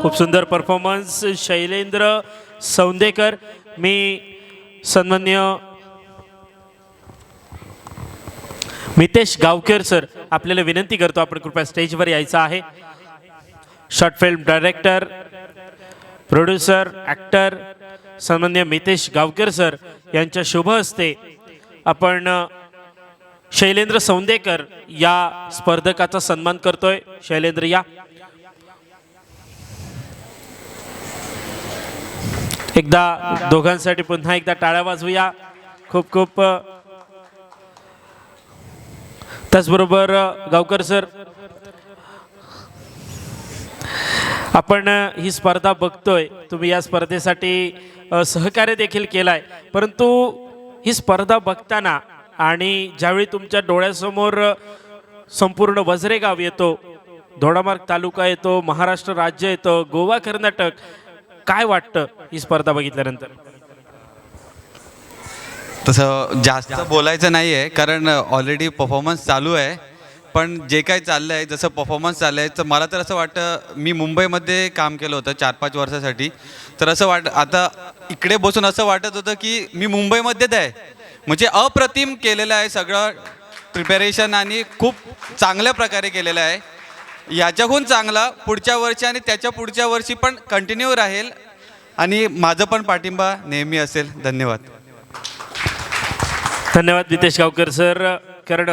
खूप सुंदर परफॉर्मन्स शैलेंद्र सौंदेकर. मी सन्माननीय मितेश गावकर सर आपल्याला विनंती करतो आपण कृपया स्टेजवर यायचं आहे. Short film director, producer, actor सन्माननीय मितेश गावकर सर यांच्या शुभ हस्ते आपण शैलेंद्र सौंदेकर या स्पर्धकाचा सन्मान करतोय. शैलेंद्र या. एकदा दोघांसाठी पुन्हा एकदा टाळ्या वाजवूया. खूप खूप. त्याचबरोबर गावकर सर, आपण ही स्पर्धा बघतोय, तुम्ही या स्पर्धेसाठी सहकार्य देखील केलाय, परंतु ही स्पर्धा बघताना आणि ज्यावेळी तुमच्या डोळ्यासमोर संपूर्ण वजरेगाव येतो, दोडामार्ग तालुका येतो, महाराष्ट्र राज्य येतं, गोवा, कर्नाटक, काय वाटतं ही स्पर्धा बघितल्यानंतर? तसं जास्त बोलायचं नाही आहे कारण ऑलरेडी परफॉर्मन्स चालू आहे. पण जे काही चाललं आहे, जसं परफॉर्मन्स चाललं आहे, तर मला तर असं वाटतं, मी मुंबईमध्ये काम केलं होतं 4-5 वर्षासाठी, तर असं आता इकडे बसून असं वाटत होतं की मी मुंबईमध्येच आहे. म्हणजे अप्रतिम केलेलं आहे सगळं प्रिपरेशन आणि खूप चांगल्या प्रकारे केलेलं आहे. याच्याहून चांगला पुढच्या वर्षी आणि त्याच्या पुढच्या वर्षी पण कंटिन्यू राहील आणि माझं पण पाठिंबा नेहमी असेल. धन्यवाद. धन्यवाद नितेश गावकर सर. कारण